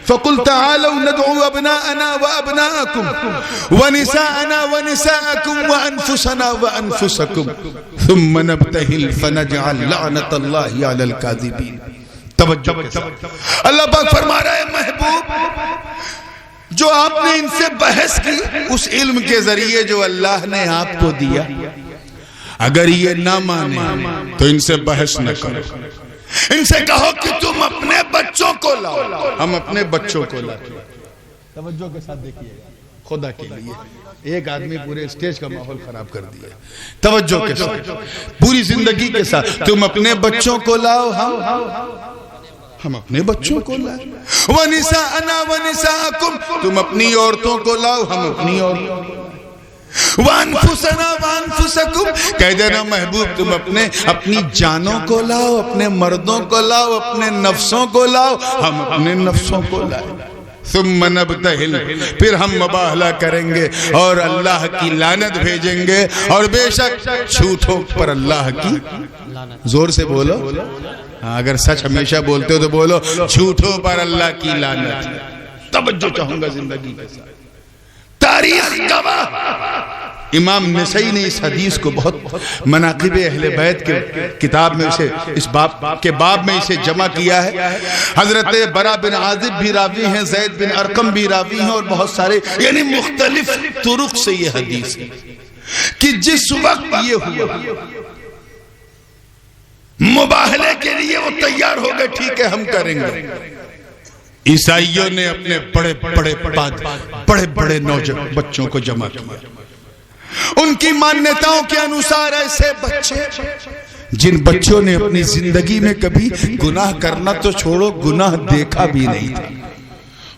فقل تعالوا ندعو ابناءنا وابناءکم ونساءنا ونساءکم وانفسنا وانفسکم ثم نبتہل فنجعل لعنت اللہ علی الکاذبین۔ توجہ کے ساتھ اللہ پاک فرما رہا ہے محبوب جو آپ نے ان سے بحث کی اس علم کے ذریعے جو اللہ نے آپ کو دیا، اگر یہ نہ مانے تو ان سے بحث نہ کرو، ان سے کہو کہ تم اپنے بچوں کو لاؤ، ہم اپنے بچوں کو لاؤ۔ توجہ کے ساتھ دیکھیے، خدا کے لیے ایک آدمی پورے اسٹیج کا ماحول خراب کر دیا، توجہ کے ساتھ پوری زندگی کے ساتھ، تم اپنے بچوں کو لاؤ، ہم اپنے بچوں کو لائے. وَنِسَاءَنَا وَنِسَاءَكُمْ, تم اپنی عورتوں کو لاؤ, ہم اپنی عورتوں کو. وَأَنفُسَنَا وَأَنفُسَكُمْ, کہہ دینا محبوب تم اپنی جانوں کو لاؤ, اپنے مردوں کو لاؤ, اپنے نفسوں کو لاؤ, ہم اپنے نفسوں کو لائے. ثم نبتہل, پھر ہم مباہلہ کریں گے اور اللہ کی لعنت بھیجیں گے. اور بے شک جھوٹوں پر اللہ کی, زور سے بولو, اگر سچ ہمیشہ بولتے ہو تو بولو, جھوٹوں پر اللہ کی لعنت. توجہ چاہوں گا زندگی کے ساتھ. تاریخ گواہ, امام نسائی نے اس حدیث کو بہت مناقب اہل بیت کے کتاب میں اسے, اس باب میں اسے جمع کیا ہے. حضرت برا بن عازب بھی راوی ہیں, زید بن ارقم بھی راوی ہیں, اور بہت سارے, یعنی مختلف طرق سے یہ حدیث ہے کہ جس وقت یہ ہوا مباہلے کے لیے وہ تیار ہو گئے, ٹھیک ہے ہم کریں گے. عیسائیوں نے اپنے بڑے بڑے نوجوان بچوں کو جمع کیا. ان کی مانیتاؤں کے انوسار ایسے بچے جن بچوں نے اپنی زندگی میں کبھی گناہ کرنا تو چھوڑو, گناہ دیکھا بھی نہیں تھا.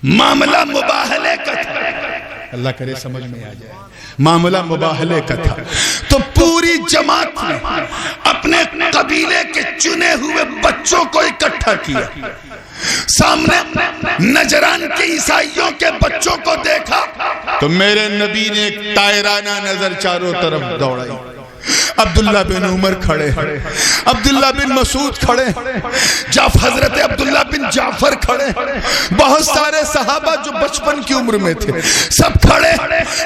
معاملہ مباہلے کا تھا, اللہ کرے سمجھ میں آ جائے, معاملہ مباہلے کا تھا. تو پوری جماعت نے اپنے قبیلے کے چنے ہوئے بچوں کو اکٹھا کیا. سامنے نجران کے عیسائیوں کے بچوں کو دیکھا تو میرے نبی نے ایک طائرانہ نظر چاروں طرف دوڑائی. عبداللہ بن عمر کھڑے, عبداللہ بن مسعود کھڑے, حضرت عبداللہ بن جعفر کھڑے, بہت سارے صحابہ جو بچپن کی عمر میں تھے سب کھڑے,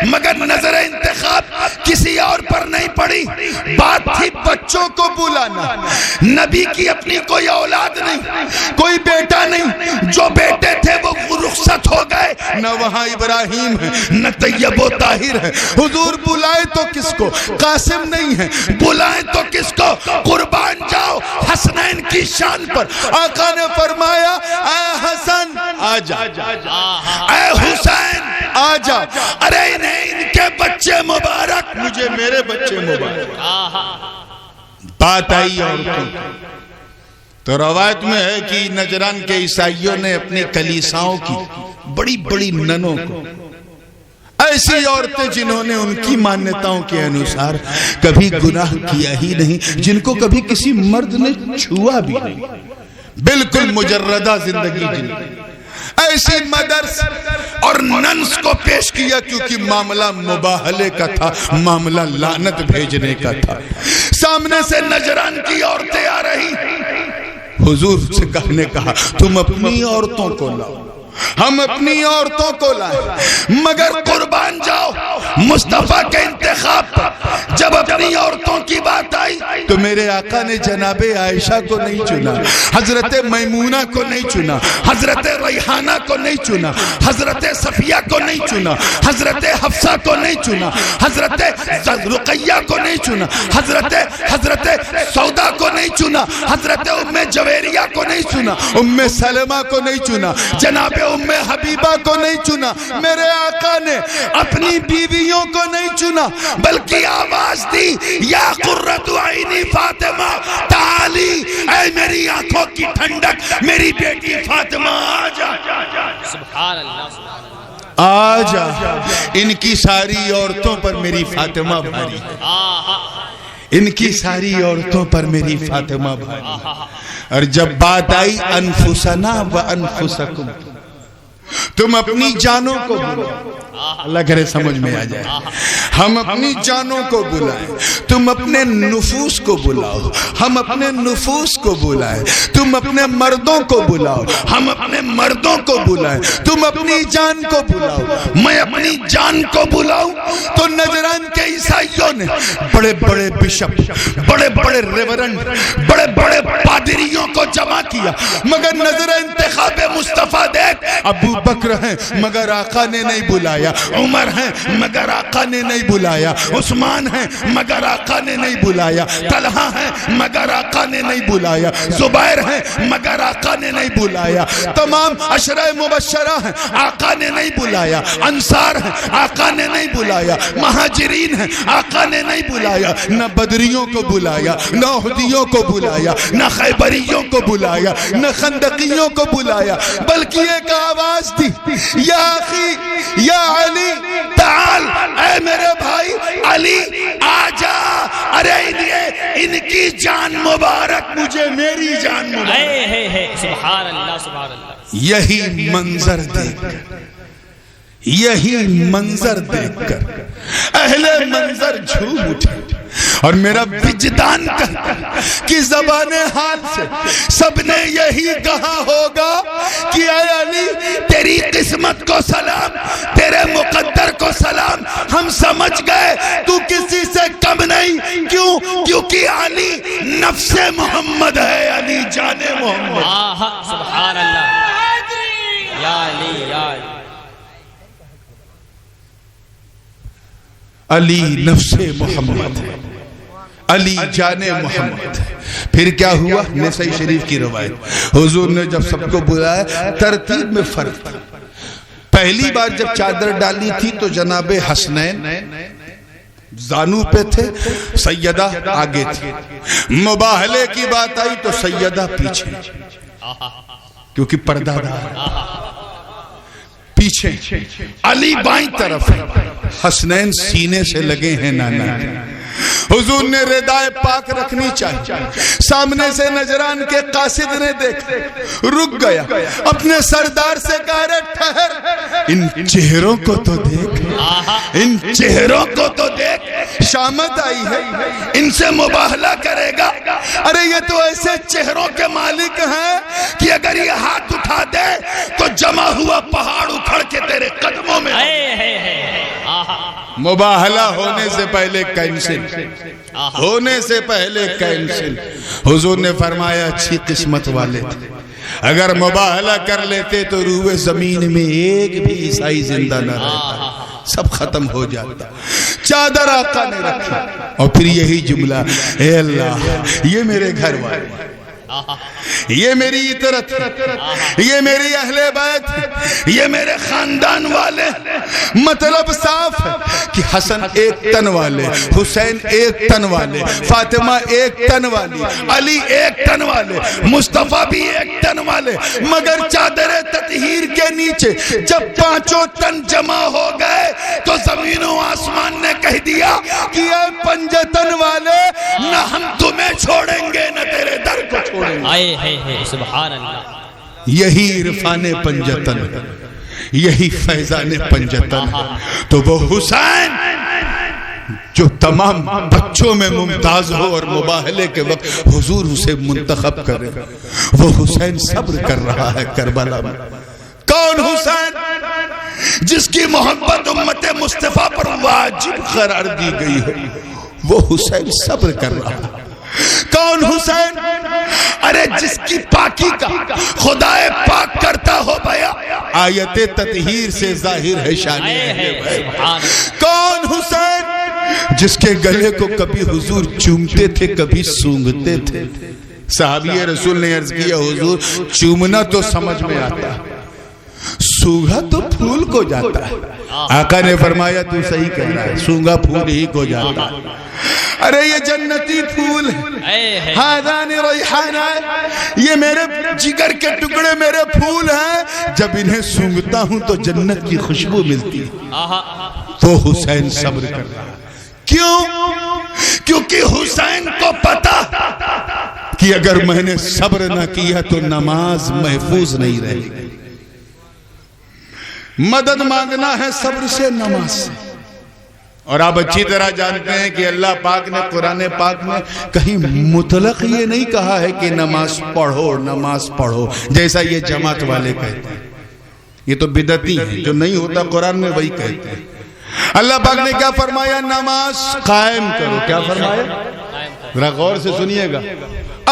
مگر نظر انتخاب کسی اور پر نہیں پڑی. بات تھی بچوں کو بلانا. نبی کی اپنی کوئی اولاد نہیں, کوئی بیٹا نہیں, جو بیٹے تھے وہ رخصت ہو گئے, نہ وہاں ابراہیم ہے نہ طیب و طاہر ہے. حضور بلائے تو کس کو, قاسم نہیں ہے, بلائیں تو کس کو, قربان جاؤ حسنین کی شان پر. آقا نے فرمایا اے حسن آجا, اے حسین آجا, ارے انہیں ان کے بچے مبارک, مجھے میرے بچے مبارک. بات آئی عورتوں تو روایت میں ہے کہ نجران کے عیسائیوں نے اپنی کلیساؤں کی بڑی بڑی ننوں کو, ایسی عورتیں جنہوں نے ان کی مانیتاؤں کے انوسار کبھی گناہ کیا ہی نہیں, جن کو کبھی کسی مرد نے چھوا بھی نہیں, بالکل مجردہ زندگی جن, ایسی مدرس اور ننس کو پیش کیا کیونکہ معاملہ مباہلے کا تھا, معاملہ لعنت بھیجنے کا تھا. سامنے سے نجران کی عورتیں آ رہی, حضور سے کہا تم اپنی عورتوں کو لاؤ, ہم اپنی عورتوں کو لائے, مگر قربان جاؤ مصطفیٰ کے انتخاب پر جب اپنی عورتوں کی بات آئی تو میرے آقا نے جناب عائشہ کو نہیں چنا, حضرت میمونہ کو نہیں چنا, حضرت ریحانہ کو نہیں چنا, حضرت صفیہ کو نہیں چنا, حضرت حفصہ کو نہیں چنا, حضرت رقیہ کو نہیں چنا, حضرت سودا کو نہیں چنا, حضرت ام جویریہ کو نہیں چنا, ام سلمہ کو نہیں چنا, جناب ام حبیبہ کو نہیں چنا. میرے آقا نے اپنی بیویوں کو نہیں چنا بلکہ آواز دی, یا قرۃ عینی فاطمہ تعالی, اے میری آنکھوں کی ٹھنڈک میری بیٹی فاطمہ آجا, سبحان اللہ, آجا. ان کی ساری عورتوں پر میری فاطمہ بھاری ہے, ان کی ساری عورتوں پر میری فاطمہ بھاری ہے. اور جب بات آئی انفسنا و انفسکم, تم اپنی جانوں کو بلاؤ, اللہ کرے سمجھ میں آ جائے, ہم اپنی جانوں کو بلائیں, تم اپنے نفوس کو بلاؤ, ہم اپنے نفوس کو بلائیں, تم اپنے مردوں کو بلاؤ, ہم اپنے مردوں کو بلائیں, تم اپنی جان کو بلاؤ, میں اپنی جان کو بلاؤں. تو نجران کے عیسائیوں نے بڑے بڑے بشپ, بڑے بڑے ریورنڈ, بڑے بڑے پادریوں کو جمع کیا, مگر نظر انتخاب مصطفیٰ دیکھ ابو بکر ہیں مگر آقا نے نہیں بلایا، عمر ہیں مگر آقا نے نہیں بلایا، عثمان ہیں مگر آقا نے نہیں بلایا، طلحہ ہیں مگر آقا نے نہیں بلایا، زبیر ہیں مگر آقا نے نہیں بلایا، تمام عشرہ مبشرہ ہیں آقا نے نہیں بلایا، انصار ہیں آقا نے نہیں بلایا، مہاجرین ہیں آقا نے نہیں بلایا، نہ بدریوں کو بلایا، نہ احدیوں کو بلایا، نہ خیبریوں کو بلایا، نہ خندقیوں کو بلایا، بلکہ ایک آواز دی، یا اخی یا علی تعال، اے میرے بھائی علی آجا، ارے ان کی جان مبارک مجھے میری جان مبارک۔ سبحان اللہ سبحان اللہ۔ یہی منظر دیکھ کر، یہی منظر دیکھ کر اہل منظر جھوم اٹھے، اور میرا وجدان کہتا کہ زبان حال سے سب نے یہی کہا ہوگا کہ اے علی تیری قسمت کو سلام، تیرے مقدر کو سلام، ہم سمجھ گئے تو کسی سے کم نہیں، کیوں؟ کیونکہ علی نفس محمد ہے، علی جان محمد۔ سبحان اللہ، یا علی یا علی۔ علی نفس محمد ہے، علی جان محمد ہے۔ پھر کیا ہوا؟ نسائی شریف کی روایت، حضور نے جب سب کو بلایا ترتیب میں فرق تھا۔ پہلی بار جب چادر ڈالی تھی تو جناب حسنین زانو پہ تھے، سیدہ آگے تھی، مباہلے کی بات آئی تو سیدہ پیچھے، کیونکہ پردہ دار پیچھے، علی بائیں طرف ہے، حسنین سینے سے لگے ہیں نانا کے۔ حضور نے ردائے پاک رکھنی چاہیے، سامنے سے نجران کے قاصد نے دیکھا، رک گیا، اپنے سردار سے کہا رے ٹھہر، ان چہروں کو تو دیکھ، ان چہروں کو تو دیکھ، شامت آئی ہے، ان سے مباہلہ کرے گا؟ ارے یہ تو ایسے چہروں کے مالک ہیں کہ اگر یہ ہاتھ اٹھا دے تو جمع ہوا پہاڑ اکھڑ کے تیرے قدموں میں۔ مباہلہ ہونے سے پہلے کینسل، ہونے سے پہلے کینسل۔ حضور نے فرمایا اچھی قسمت والے تھے، اگر مباہلہ کر لیتے تو روئے زمین میں ایک بھی عیسائی زندہ نہ رہتا، سب ختم ہو جاتا۔ چادر آقا نے رکھی اور پھر یہی جملہ، اے اللہ یہ میرے گھر والے، یہ میری عطرت، یہ میری اہل بیت، یہ میرے خاندان والے۔ مطلب صاف ہے کہ حسن ایک تن والے، حسین ایک تن والے، فاطمہ ایک تن والی، علی ایک تن والے، مصطفیٰ بھی ایک تن والے، مگر چادر تطہیر کے نیچے جب پانچوں تن جمع ہو گئے تو زمین و آسمان نے کہہ دیا کہ اے پنجتن والے، نہ ہم تمہیں چھوڑیں گے نہ تیرے در کو چھوڑیں گے۔ سبحان اللہ۔ یہی عرفان پنجتن، یہی فیضان پنجتن، تو وہ حسین جو تمام بچوں میں ممتاز ہو اور مباہلے کے وقت حضور اسے منتخب کرے، وہ حسین صبر کر رہا ہے کربلا میں۔ کون حسین؟ جس کی محبت امت مصطفیٰ پر واجب قرار دی گئی ہے، وہ حسین صبر کر رہا ہے۔ کون حسین؟ ارے جس کی پاکی کا خدا پاک کرتا ہو بیا، آیت تطہیر سے ظاہر ہے شان ہے۔ کون حسین؟ جس کے گلے کو کبھی حضور چومتے تھے کبھی سونگتے تھے۔ صحابی رسول نے عرض کیا حضور چومنا تو سمجھ میں آتا ہے، سونگا تو پھول کو جاتا ہے۔ آقا نے فرمایا تو صحیح کہہ رہا ہے، سونگا پھول ہی کو جاتا ہے۔ ارے یہ جنتی پھول ہے، ہادان ریحان ہے، یہ میرے جگر کے ٹکڑے میرے پھول ہیں، جب انہیں سونگتا ہوں تو جنت کی خوشبو ملتی ہے۔ تو حسین صبر کر رہا ہے، کیوں؟ کیونکہ حسین کو پتا کہ اگر میں نے صبر نہ کیا تو نماز محفوظ نہیں رہے گی۔ مدد مانگنا ہے صبر سے، نماز سے۔ اور آپ اچھی طرح جانتے ہیں کہ اللہ پاک نے قرآن پاک میں کہیں مطلق یہ نہیں کہا ہے کہ نماز پڑھو نماز پڑھو، جیسا یہ جماعت والے کہتے ہیں۔ یہ تو بدعتی ہیں، جو نہیں ہوتا قرآن میں وہی کہتے ہیں۔ اللہ پاک نے کیا فرمایا؟ نماز قائم کرو۔ کیا فرمایا؟ ذرا غور سے سنیے گا،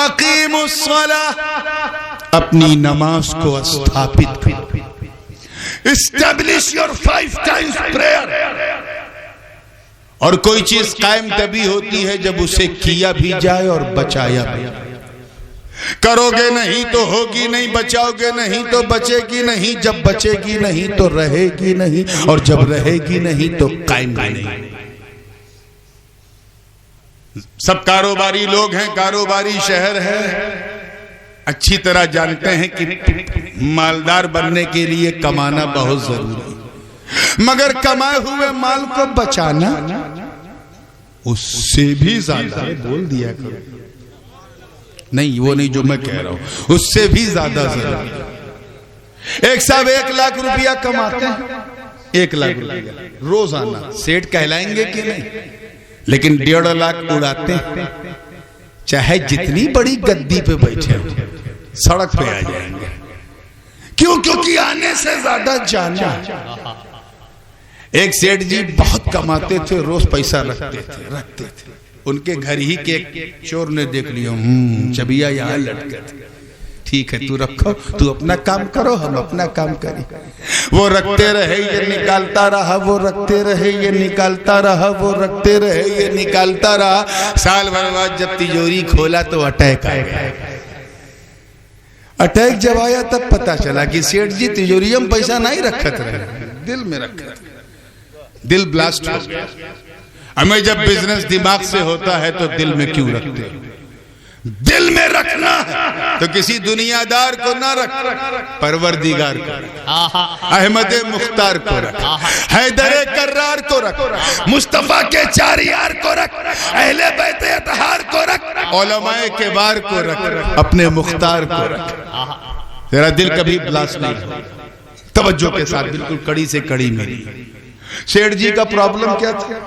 اقیم الصلاۃ، اپنی نماز کو استھاپت کرو۔ Establish your 5 times prayer. اور کوئی چیز قائم تبھی ہوتی ہے جب اسے کیا بھی جائے اور بچایا بھی. کرو گے نہیں تو ہوگی نہیں, بچاؤ گے نہیں تو بچے گی نہیں, جب بچے گی نہیں تو رہے گی نہیں, اور جب رہے گی نہیں تو قائم بھی نہیں. سب کاروباری لوگ ہیں, کاروباری شہر ہے, اچھی طرح جانتے ہیں کہ مالدار بننے کے لیے کمانا بہت ضروری ہے, مگر کمائے ہوئے مال کو بچانا اس سے بھی زیادہ, بول دیا کرو نہیں, وہ نہیں جو میں کہہ رہا ہوں, اس سے بھی زیادہ ضروری ہے. ایک صاحب 1 لاکھ روپیہ کماتے ہیں, 1 لاکھ روپیہ روزانہ, سیٹ کہلائیں گے کہ نہیں, لیکن 1.5 لاکھ اڑاتے ہیں, چاہے جتنی بڑی گدی پہ بیٹھے ہو سڑک پہ آ جائیں گے. کیوں؟ کیونکہ آنے سے زیادہ جانا. ایک سیٹ جی بہت کماتے تھے, روز پیسہ رکھتے تھے. ان کے گھر ہی کے ایک چور نے دیکھ لیا, چبیا یہاں لٹکے تھے, ٹھیک ہے تو رکھو, تو اپنا کام کرو, ہم اپنا کام کریں. وہ رکھتے رہے, یہ نکالتا رہا, وہ رکھتے رہے, یہ نکالتا رہا, وہ رکھتے رہے, یہ نکالتا رہا. سال بھر بعد جب تجوری کھولا تو اٹیک آ گیا. اٹیک جب آیا تب پتا چلا کہ سیٹ جی تجوری ہم پیسہ نہیں رکھت رہے, دل میں رکھت. دل بلاسٹ ہو گیا. ہمیں جب بزنس دماغ سے ہوتا ہے تو دل میں کیوں رکھتے ہو؟ دل میں رکھنا ہے تو کسی دنیا دار کو نہ رکھ, پروردگار کو رکھ, احمد مختار کو رکھ, حیدر کرار کو رکھ, مصطفیٰ کے 4 یار کو رکھ, اہل بیت اطہار کو رکھ, علماء کبار کو رکھ, اپنے مختار کو رکھ. تیرا دل کبھی بلاس نہیں ہو. توجہ کے ساتھ بالکل کڑی سے کڑی میری. سیٹھ جی کا پرابلم کیا تھا؟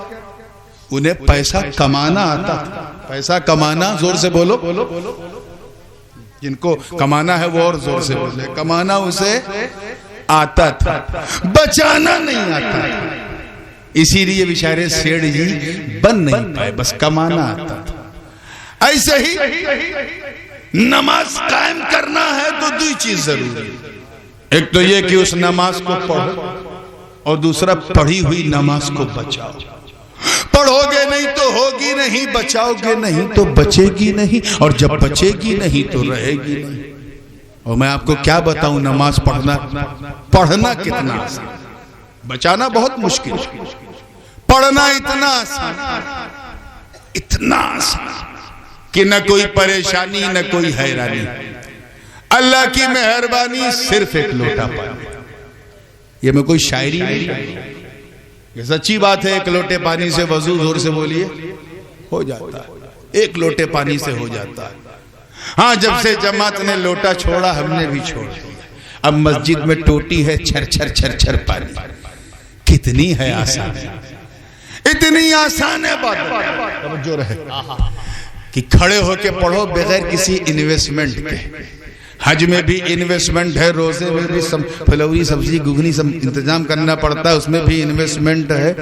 انہیں پیسہ کمانا آتا تھا. پیسہ کمانا, زور سے بولو, جن کو کمانا ہے وہ اور زور سے بولے. کمانا اسے آتا تھا, بچانا نہیں آتا تھا. اسی لیے بیچارے سیٹھ جی بن نہیں پائے, بس کمانا آتا تھا. ایسے ہی نماز قائم کرنا ہے تو 2 چیز ضروری ہے. ایک تو یہ کہ اس نماز کو پڑھو, اور دوسرا پڑھی ہوئی نماز کو بچاؤ. پڑھو گے نہیں تو ہوگی نہیں, بچاؤ گے نہیں تو بچے گی نہیں, اور جب بچے گی نہیں تو رہے گی نہیں. اور میں آپ کو کیا بتاؤں, نماز پڑھنا کتنا آسان, بچانا بہت مشکل. پڑھنا اتنا آسان کہ نہ کوئی پریشانی نہ کوئی حیرانی. اللہ کی مہربانی, صرف 1 لوٹا پانی. یہ میں کوئی شاعری نہیں, یہ سچی بات ہے. 1 لوٹے پانی سے وضو, زور سے بولیے, ہو جاتا ہے. 1 لوٹے پانی سے ہو جاتا ہے. ہاں, جب سے جماعت نے لوٹا چھوڑا ہم نے بھی چھوڑ دیا. اب مسجد میں ٹوٹی ہے چھر چھر چھر چھر پانی. کتنی ہے آسان, اتنی آسان ہے بات. توجہ رہے کہ کھڑے ہو کے پڑھو بغیر کسی انویسٹمنٹ کے. حج میں بھی انویسٹمنٹ ہے, روزے میں بھی پھلوری سبزی گھگنی سب انتظام کرنا پڑتا ہے, اس میں بھی انویسٹمنٹ ہے.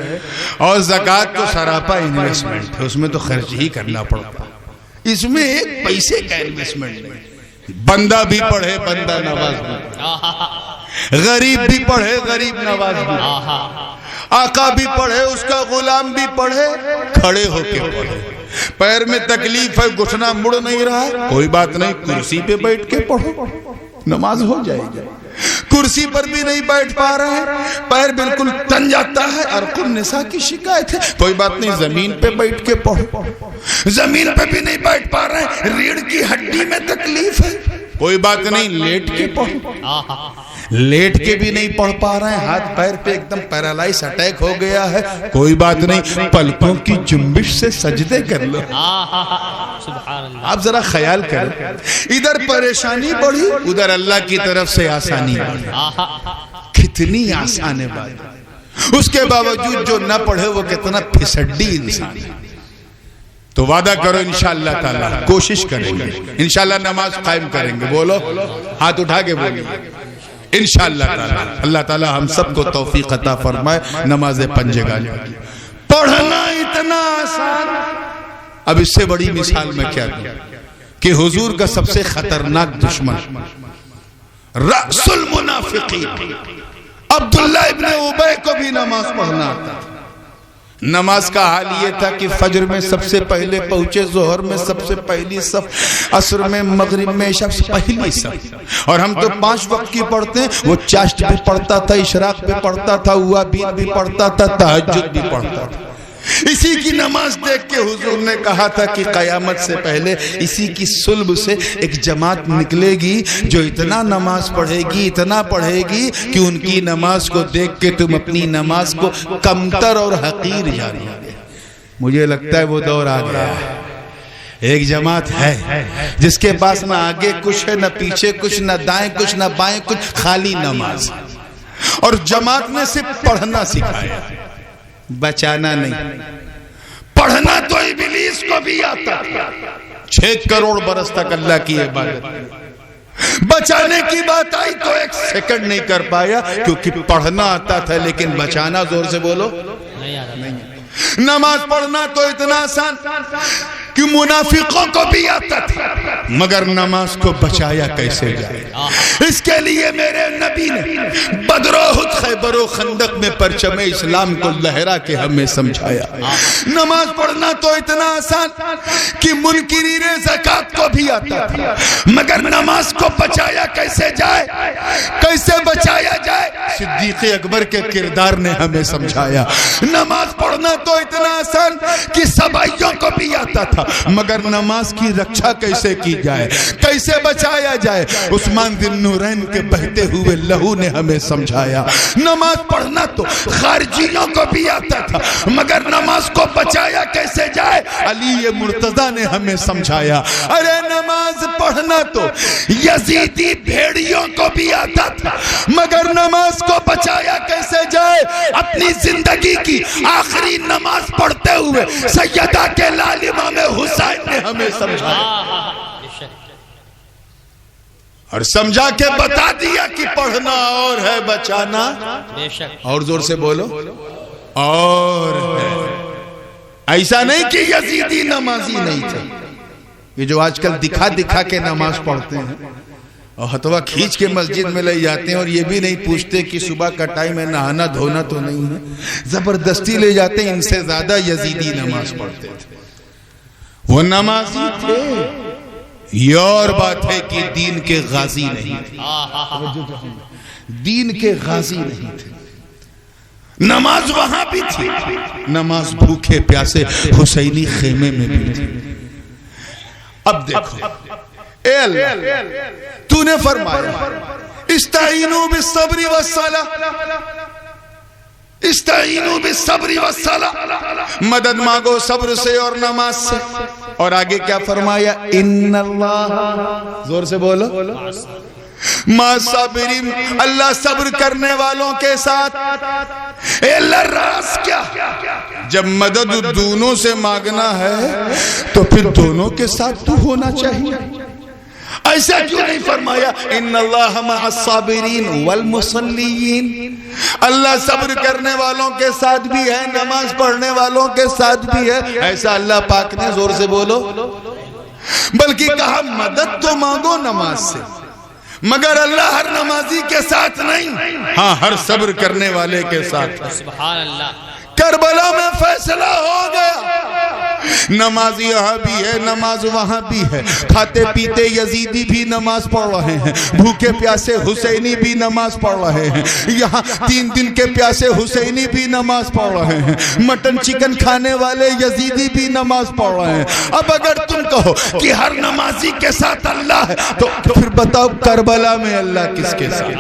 اور زکوٰۃ تو سراپا انویسٹمنٹ ہے, اس میں تو خرچ ہی کرنا پڑتا. اس میں 1 پیسے کا انویسٹمنٹ نہیں. بندہ بھی پڑھے, بندہ نواز بھی, غریب بھی پڑھے, غریب نواز بھی, آقا بھی پڑھے, اس کا غلام بھی پڑھے, کھڑے ہو کے پڑھے. پیر میں تکلیف ہے, گھٹنا مڑ نہیں رہا, کوئی بات نہیں, کرسی پہ بیٹھ کے پڑھو, نماز ہو جائے گی. کرسی پر بھی نہیں بیٹھ پا رہے ہیں, پیر بالکل تن جاتا ہے, عرق النساء کی شکایت ہے, کوئی بات نہیں, زمین پہ بیٹھ کے پڑھو. زمین پہ بھی نہیں بیٹھ پا رہے ہیں, ریڑھ کی ہڈی میں تکلیف ہے, کوئی بات نہیں, لیٹ کے پڑھو. لیٹ کے بھی نہیں پڑھ پا رہے ہیں, ہاتھ پیر پہ ایک دم پیرالائز اٹیک ہو گیا ہے, کوئی بات نہیں, پلکوں کی جنبش سے سجدے کر لو. آپ ذرا خیال کریں, ادھر پریشانی بڑھی, ادھر اللہ کی طرف سے آسانی بڑھی. کتنی آسان ہے بات. اس کے باوجود جو نہ پڑھے وہ کتنا پھسڈی انسان ہے. تو وعدہ کرو انشاءاللہ تعالی, کوشش کریں گے انشاءاللہ نماز قائم کریں گے. بولو, ہاتھ اٹھا کے بولیے انشاءاللہ تعالی. اللہ تعالی ہم سب کو توفیق عطا فرمائے. نماز پنجگانی پڑھنا اتنا آسان. اب اس سے بڑی مثال میں کیا دوں کہ حضور کا سب سے خطرناک دشمن رأس المنافقین عبداللہ ابن ابی کو بھی نماز پڑھنا آتا تھا۔ نماز کا حال یہ تھا کہ فجر میں سب سے پہلے پہنچے، ظہر میں سب سے پہلی صف، عصر میں، مغرب میں سب سے پہلی صف۔ اور ہم تو 5 وقت کی پڑھتے ہیں، وہ چاشت بھی پڑھتا تھا، اشراق بھی پڑھتا تھا، اوابین بھی پڑھتا تھا، تہجد بھی پڑھتا تھا۔ اسی کی نماز دیکھ کے حضور نے کہا تھا کہ قیامت سے پہلے اسی کی صلب سے ایک جماعت نکلے گی جو اتنا نماز پڑھے گی، اتنا پڑھے گی کہ ان کی نماز کو دیکھ کے تم اپنی نماز کو کمتر اور حقیر جانو گے۔ مجھے لگتا ہے وہ دور آ گیا ہے۔ ایک جماعت ہے جس کے پاس نہ آگے کچھ ہے، نہ پیچھے کچھ، نہ دائیں کچھ، نہ بائیں کچھ، خالی نماز۔ اور جماعت نے صرف پڑھنا سکھایا، بچانا نہیں۔ پڑھنا تو ابلیس کو بھی آتا تھا، 6 کروڑ برس تک اللہ کی عبادت۔ بچانے کی بات آئی تو 1 سیکنڈ نہیں کر پایا، کیونکہ پڑھنا آتا تھا لیکن بچانا، زور سے بولو، نہیں۔ نماز پڑھنا تو اتنا آسان کہ منافقوں کو بھی آتا تھا، مگر نماز کو بچایا کیسے جائے؟ اس کے لیے میرے نبی نے بدر و احد، خیبر و خندق میں پرچم اسلام کو لہرا کے ہمیں سمجھایا۔ نماز پڑھنا تو اتنا آسان کہ منکرین زکوٰۃ کو بھی آتا تھا، مگر نماز کو بچایا کیسے جائے؟ کیسے بچایا جائے؟ صدیق اکبر کے کردار نے ہمیں سمجھایا۔ نماز پڑھنا تو اتنا آسان کہ سبائیوں کو بھی آتا تھا، مگر نماز کی رکشا کیسے کی جائے، کیسے بچایا جائے؟ عثمان ذی النورین کے بہتے ہوئے لہو نے ہمیں سمجھایا۔ نماز پڑھنا تو خارجیوں کو بھی آتا تھا، مگر نماز کو بچایا کیسے جائے؟ علی مرتضیٰ نے ہمیں سمجھایا۔ ارے نماز پڑھنا تو یزیدی بھیڑیوں کو بھی آتا تھا، مگر نماز کو بچایا کیسے جائے؟ اپنی زندگی کی آخری نماز پڑھتے ہوئے سیدہ کے لال امام حسین نے ہمیں سمجھایا اور سمجھا کے بتا دیا کہ پڑھنا اور ہے، بچانا اور، زور سے بولو، اور ہے۔ ایسا نہیں کہ یزیدی نمازی نہیں تھے، یہ جو آج کل دکھا دکھا کے نماز پڑھتے ہیں اور ہتوا کھینچ کے مسجد میں لے جاتے ہیں، اور یہ بھی نہیں پوچھتے کہ صبح کا ٹائم ہے، نہانا دھونا تو نہیں ہے، زبردستی لے جاتے ہیں۔ ان سے زیادہ یزیدی نماز پڑھتے تھے، وہ نمازی تھے۔ یہ اور بات ہے کہ دین کے غازی نہیں تھے، دین کے غازی نہیں تھے۔ نماز وہاں بھی تھی، نماز بھوکے پیاسے حسینی خیمے میں بھی تھی۔ اب دیکھو، اے اللہ تو نے فرمایا استعینوا بالصبر والصلاۃ، استعینوا بالصبر والصلاۃ، مدد مانگو صبر سے اور نماز سے۔ اور آگے کیا فرمایا؟ ان اللہ، زور سے بولو، ما صابرین، اللہ صبر کرنے والوں کے ساتھ۔ اے اللہ راز کیا؟ جب مدد دونوں سے مانگنا ہے تو پھر دونوں کے ساتھ تو ہونا چاہیے۔ ایسا کیوں نہیں فرمایا ان اللہ مع الصابرین والمصلین؟ اللہ صبر کرنے والوں کے ساتھ بھی ہے، نماز پڑھنے والوں کے ساتھ بھی ہے، ایسا اللہ پاک نے، زور سے بولو، بلکہ کہا مدد تو مانگو نماز سے، مگر اللہ ہر نمازی کے ساتھ نہیں، ہاں ہر صبر کرنے والے کے ساتھ۔ سبحان اللہ۔ کربلا میں فیصلہ ہو گیا، نماز یہاں بھی ہے، نماز وہاں بھی ہے، کھاتے پیتے یزیدی بھی نماز پڑھ رہے ہیں، بھوکے پیاسے حسینی بھی نماز پڑھ رہے ہیں، یہاں 3 دن کے پیاسے حسینی بھی نماز پڑھ رہے ہیں، مٹن چکن کھانے والے یزیدی بھی نماز پڑھ رہے ہیں۔ اب اگر تم کہو کہ ہر نمازی کے ساتھ اللہ ہے تو پھر بتاؤ کربلا میں اللہ کس کے ساتھ؟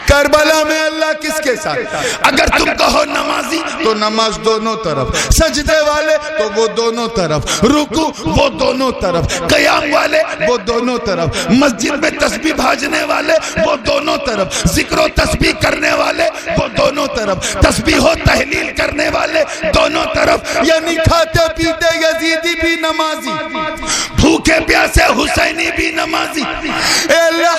کربلا میں اللہ کس کے ساتھ؟ اگر تم کہو نمازی تو نماز دونوں طرف، سجدے والے تو وہ دونوں طرف، رکوع وہ دونوں طرف، قیام والے وہ دونوں طرف، مسجد میں تسبیح بھاجنے والے وہ دونوں طرف، ذکر و تسبیح کرنے والے وہ دونوں طرف، تسبیح و تحلیل کرنے والے دونوں طرف، یعنی کھاتے پیتے یزیدی بھی نمازی، بھوکے پیاسے حسینی بھی نمازی۔ اے اللہ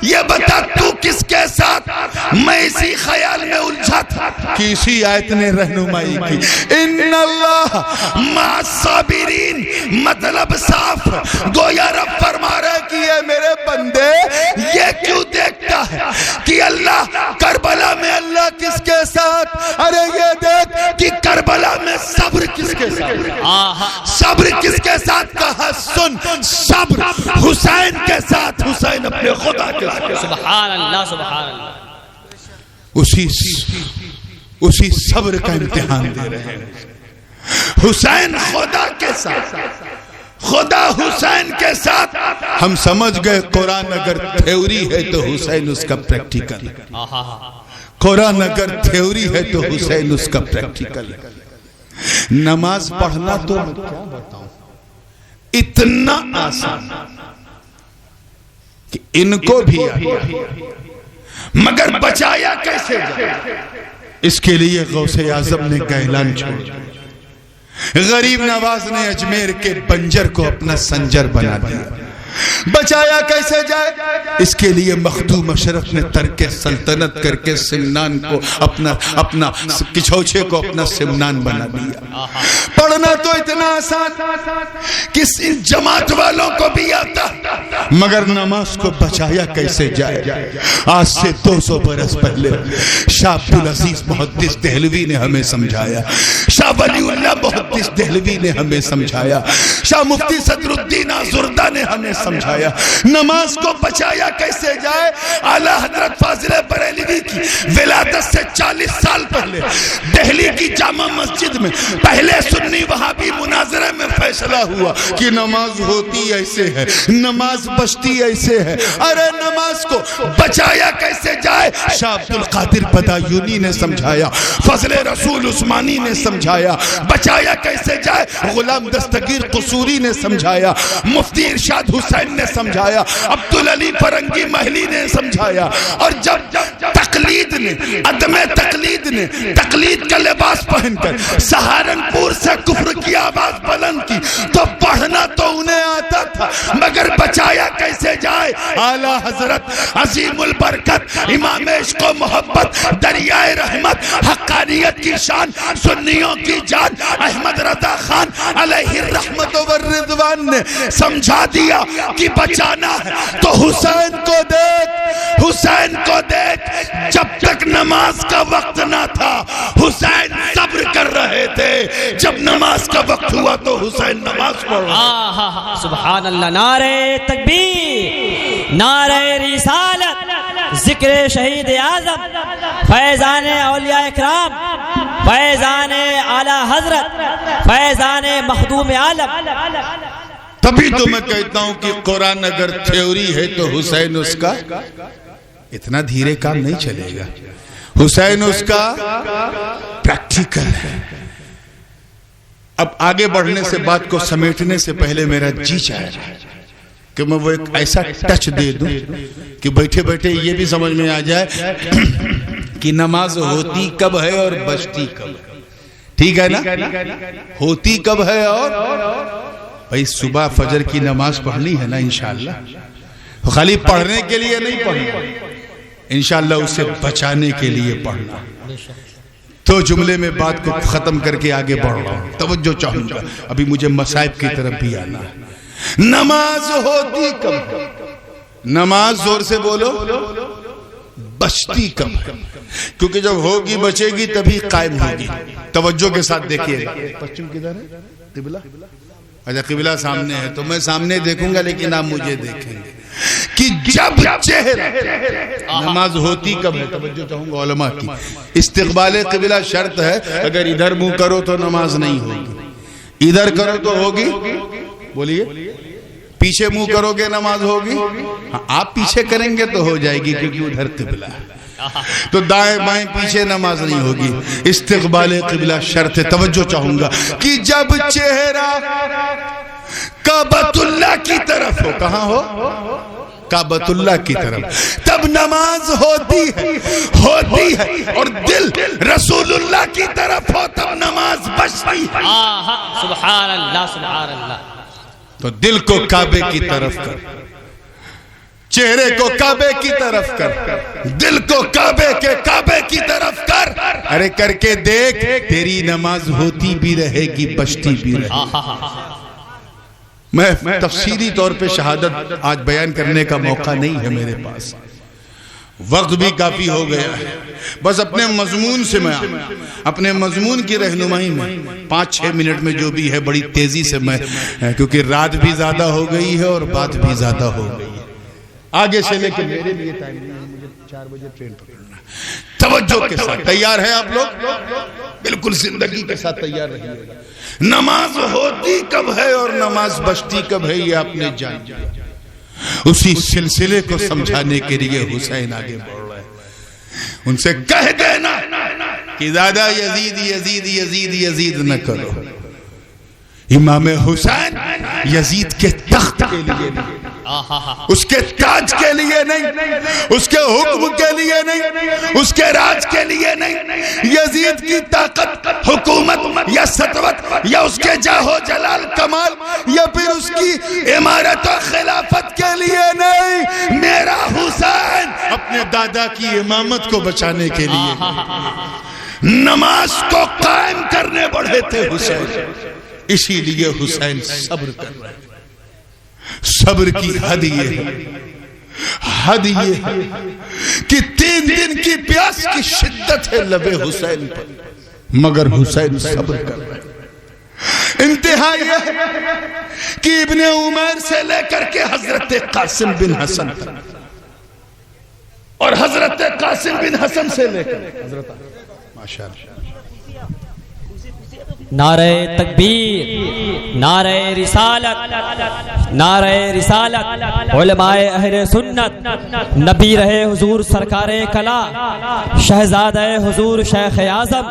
یہ بتا تو کس کے ساتھ؟ میں اسی خیال میں الجھا تھا کہ اسی آیت نے رہنمائی کی، ان اللہ مع الصابرین، مطلب صاف، گویا رب فرما رہا ہے کہ یہ میرے بندے یہ کیوں دیکھتا ہے کہ اللہ کربلا کے ساتھ؟ صبر کس کے ساتھ کہا؟ سن، صبر حسین کے ساتھ، حسین اپنے خدا کے ساتھ۔ سبحان اللہ سبحان اللہ۔ اسی صبر کا امتحان دے رہے ہیں۔ حسین خدا کے ساتھ، خدا حسین کے ساتھ۔ ہم سمجھ گئے قرآن اگر تھیوری ہے تو حسین اس کا پریکٹیکل ہے، قرآن اگر تھیوری ہے تو حسین اس کا پریکٹیکل ہے۔ نماز پڑھنا تو میں کیا بتاؤں، اتنا آسان کہ ان کو بھی آیا، مگر بچایا کیسے جائے؟ اس کے لیے غوث اعظم نے کا اعلان چھوڑا۔ غریب نواز نے اجمیر کے بنجر کو اپنا سنجر بنا دیا۔ بچایا کیسے جائے؟ اس کے لیے مخدوم اشرف نے ترک سلطنت کر کے سمنان کو اپنا کچھوچے کو اپنا سمنان بنا دیا۔ پڑھنا تو اتنا آسان کہ ان جماعت والوں کو بھی آتا، مگر نماز کو بچایا کیسے جائے؟ آج سے 200 برس پہلے شاہ عبدالعزیز محدث دہلوی نے ہمیں سمجھایا، شاہ ولی اللہ محدث دہلوی نے ہمیں سمجھایا، شاہ مفتی صدر الدین آزردہ نے ہمیں سمجھایا نماز کو بچایا کیسے جائے۔ اعلیٰ حضرت فاضل بریلوی کی ولادت سے 40 سال پہلے دہلی کی جامع مسجد میں پہلے سنی وہابی مناظرے میں فیصلہ ہوا کہ نماز ہوتی ایسے ہے، نماز بچتی ایسے ہے۔ ارے نماز کو بچایا کیسے جائے؟ شاہ عبد القادر بدایونی نے سمجھایا، فضل رسول عثمانی نے سمجھایا۔ بچایا کیسے جائے؟ غلام دستگیر قصوری نے سمجھایا، مفتی ارشاد حسین نے سمجھایا، عبدالعلی فرنگی محلی نے سمجھایا۔ اور جب تقلید نے، عدم تقلید نے تقلید کا لباس پہن کر سہارنپور سے کفر کی آواز بلند کی تو پڑھنا تو انہیں آتا تھا، مگر بچایا کیسے جائے؟ اعلیٰ حضرت عظیم البرکت امام عشق و محبت دریائے رحمت حقانیت کی شان سنیوں کی جان احمد رضا خان علیہ الرحمت والرضوان نے سمجھا دیا کہ بچانا ہے تو حسین کو دیکھ، حسین کو دیکھ۔ جب تک نماز کا وقت نہ تھا حسین صبر کر رہے تھے، جب نماز کا وقت ہوا تو حسین نماز پڑھ رہا۔ سبحان اللہ۔ نعرہ تکبیر، نعرہ رسالت، ذکر شہید اعظم، فیضان اولیاء اکرام، فیضان اعلیٰ حضرت، فیضان مخدوم عالم۔ تبھی تو میں کہتا ہوں کہ قرآن اگر تھیوری ہے تو حسین اس کا اتنا دھیرے کام نہیں چلے گا، حسین اس کا پریکٹیکل ہے۔ اب آگے بڑھنے سے بات کو سمیٹنے سے پہلے میرا جی چاہے کہ میں وہ ایک ایسا ٹچ دے دوں کہ بیٹھے بیٹھے یہ بھی سمجھ میں آ جائے کہ نماز ہوتی کب ہے اور بچتی کب ہے۔ ٹھیک ہے نا؟ ہوتی کب ہے اور بھائی صبح فجر کی نماز پڑھنی ہے نا انشاءاللہ، خالی پڑھنے کے لیے نہیں پڑھنا، انشاءاللہ اسے بچانے کے لیے پڑھنا۔ تو جملے میں بات کو ختم کر کے آگے بڑھ رہا ہوں، توجہ چاہوں گا، ابھی مجھے مصائب کی طرف بھی آنا ہے۔ نماز ہوتی کب ہے؟ نماز زور سے بولو، بچتی کب ہے؟ کیونکہ جب ہوگی بچے گی تبھی قائم ہوگی۔ توجہ کے ساتھ دیکھیے گا۔ پشچم کدھر ہے؟ قبلہ؟ اچھا قبلہ سامنے ہے تو میں سامنے دیکھوں گا لیکن آپ مجھے دیکھیں گے کہ جب چہرہ نماز ہوتی کب ہے؟ توجہ چاہوں گا علماء کی، استقبال قبلہ شرط ہے، اگر ادھر منہ کرو تو نماز نہیں ہوگی، ادھر کرو تو ہوگی، بولیے پیچھے منہ کرو گے نماز ہوگی؟ ہاں آپ پیچھے کریں گے تو ہو جائے گی کیونکہ ادھر قبلہ ہے، تو دائیں بائیں پیچھے نماز نہیں ہوگی۔ استقبال قبلہ شرط ہے۔ توجہ چاہوں گا کہ جب چہرہ کعبۃ اللہ کی طرف ہو، کہاں ہو؟ کعبۃ اللہ کی طرف، تب نماز ہوتی ہے اور دل رسول اللہ کی طرف ہو تب نماز بچتی ہے۔ سبحان اللہ سبحان اللہ۔ تو دل کو کعبے کی طرف کر، چہرے کو کعبے کی طرف کر، دل کو کعبے کی طرف کر، ارے کر کے دیکھ تیری نماز ہوتی بھی رہے گی بچتی بھی رہے گی۔ میں تفصیلی طور پہ شہادت آج بیان کرنے کا موقع نہیں ہے میرے پاس، وقت بھی کافی ہو گیا ہے، بس اپنے مضمون سے میں اپنے مضمون کی رہنمائی میں 5-6 منٹ میں جو بھی ہے بڑی تیزی سے میں، کیونکہ رات بھی زیادہ ہو گئی ہے اور بات بھی زیادہ ہو گئی ہے آگے سے، لیکن میرے لیے ٹائم نہیں ہے، مجھے 4 بجے ٹرین پکڑنا ہے۔ توجہ کے ساتھ تیار ہیں آپ لوگ؟ بالکل زندگی کے ساتھ تیار رہیے گا۔ نماز ہوتی کب ہے اور نماز بچتی کب ہے یہ آپ نے جان لیا۔ اسی سلسلے کو سمجھانے کے لیے حسین آگے بڑھ رہے ہیں۔ ان سے کہہ دینا کہ زیادہ یزید یزید یزید یزید نہ کرو۔ امام حسین یزید کے تخت کے لیے نہیں، اس کے تاج کے لیے نہیں، اس کے حکم کے لیے نہیں، اس کے راج کے لیے نہیں، یزید کی طاقت، حکومت یا سطوت یا اس کے جاہ و جلال کمال یا پھر اس کی امارت و خلافت کے لیے نہیں، میرا حسین اپنے دادا کی امامت کو بچانے کے لیے نماز کو قائم کرنے بڑھے تھے حسین۔ اسی لیے حسین صبر کر رہے ہیں۔ صبر کی حد یہ ہے، حد یہ ہے کہ 3 دن کی پیاس کی شدت ہے لبے حسین پر، مگر حسین صبر کر رہے ہیں۔ انتہا یہ ہے کہ ابن عمیر سے لے کر کے حضرت قاسم بن حسن تک، اور حضرت قاسم بن حسن سے لے کر حضرت ماشاءاللہ نعرہ تکبیر، نعرہ رسالت، نعرہ رسالت، علماء اہل سنت، نبی رہے حضور سرکار کلا، شہزادہ حضور شیخ اعظم،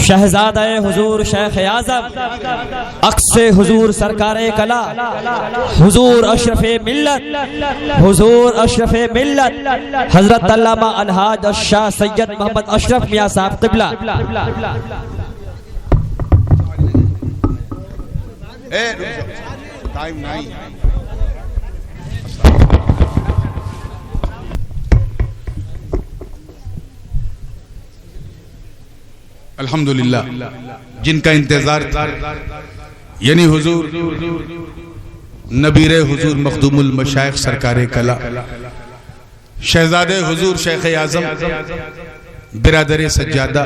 شہزادہ حضور شیخ اعظم، عکس حضور سرکار کلا، حضور اشرف ملت، حضور اشرف ملت، حضرت علامہ الحاج الشاہ سید محمد اشرف میاں صاحب قبلہ۔ ٹائم نہیں ہے۔ الحمدللہ جن کا انتظار تھا، یعنی حضور نبیر حضور مخدوم المشائخ سرکار کلا، شہزادے حضور شیخ اعظم، برادر سجادہ،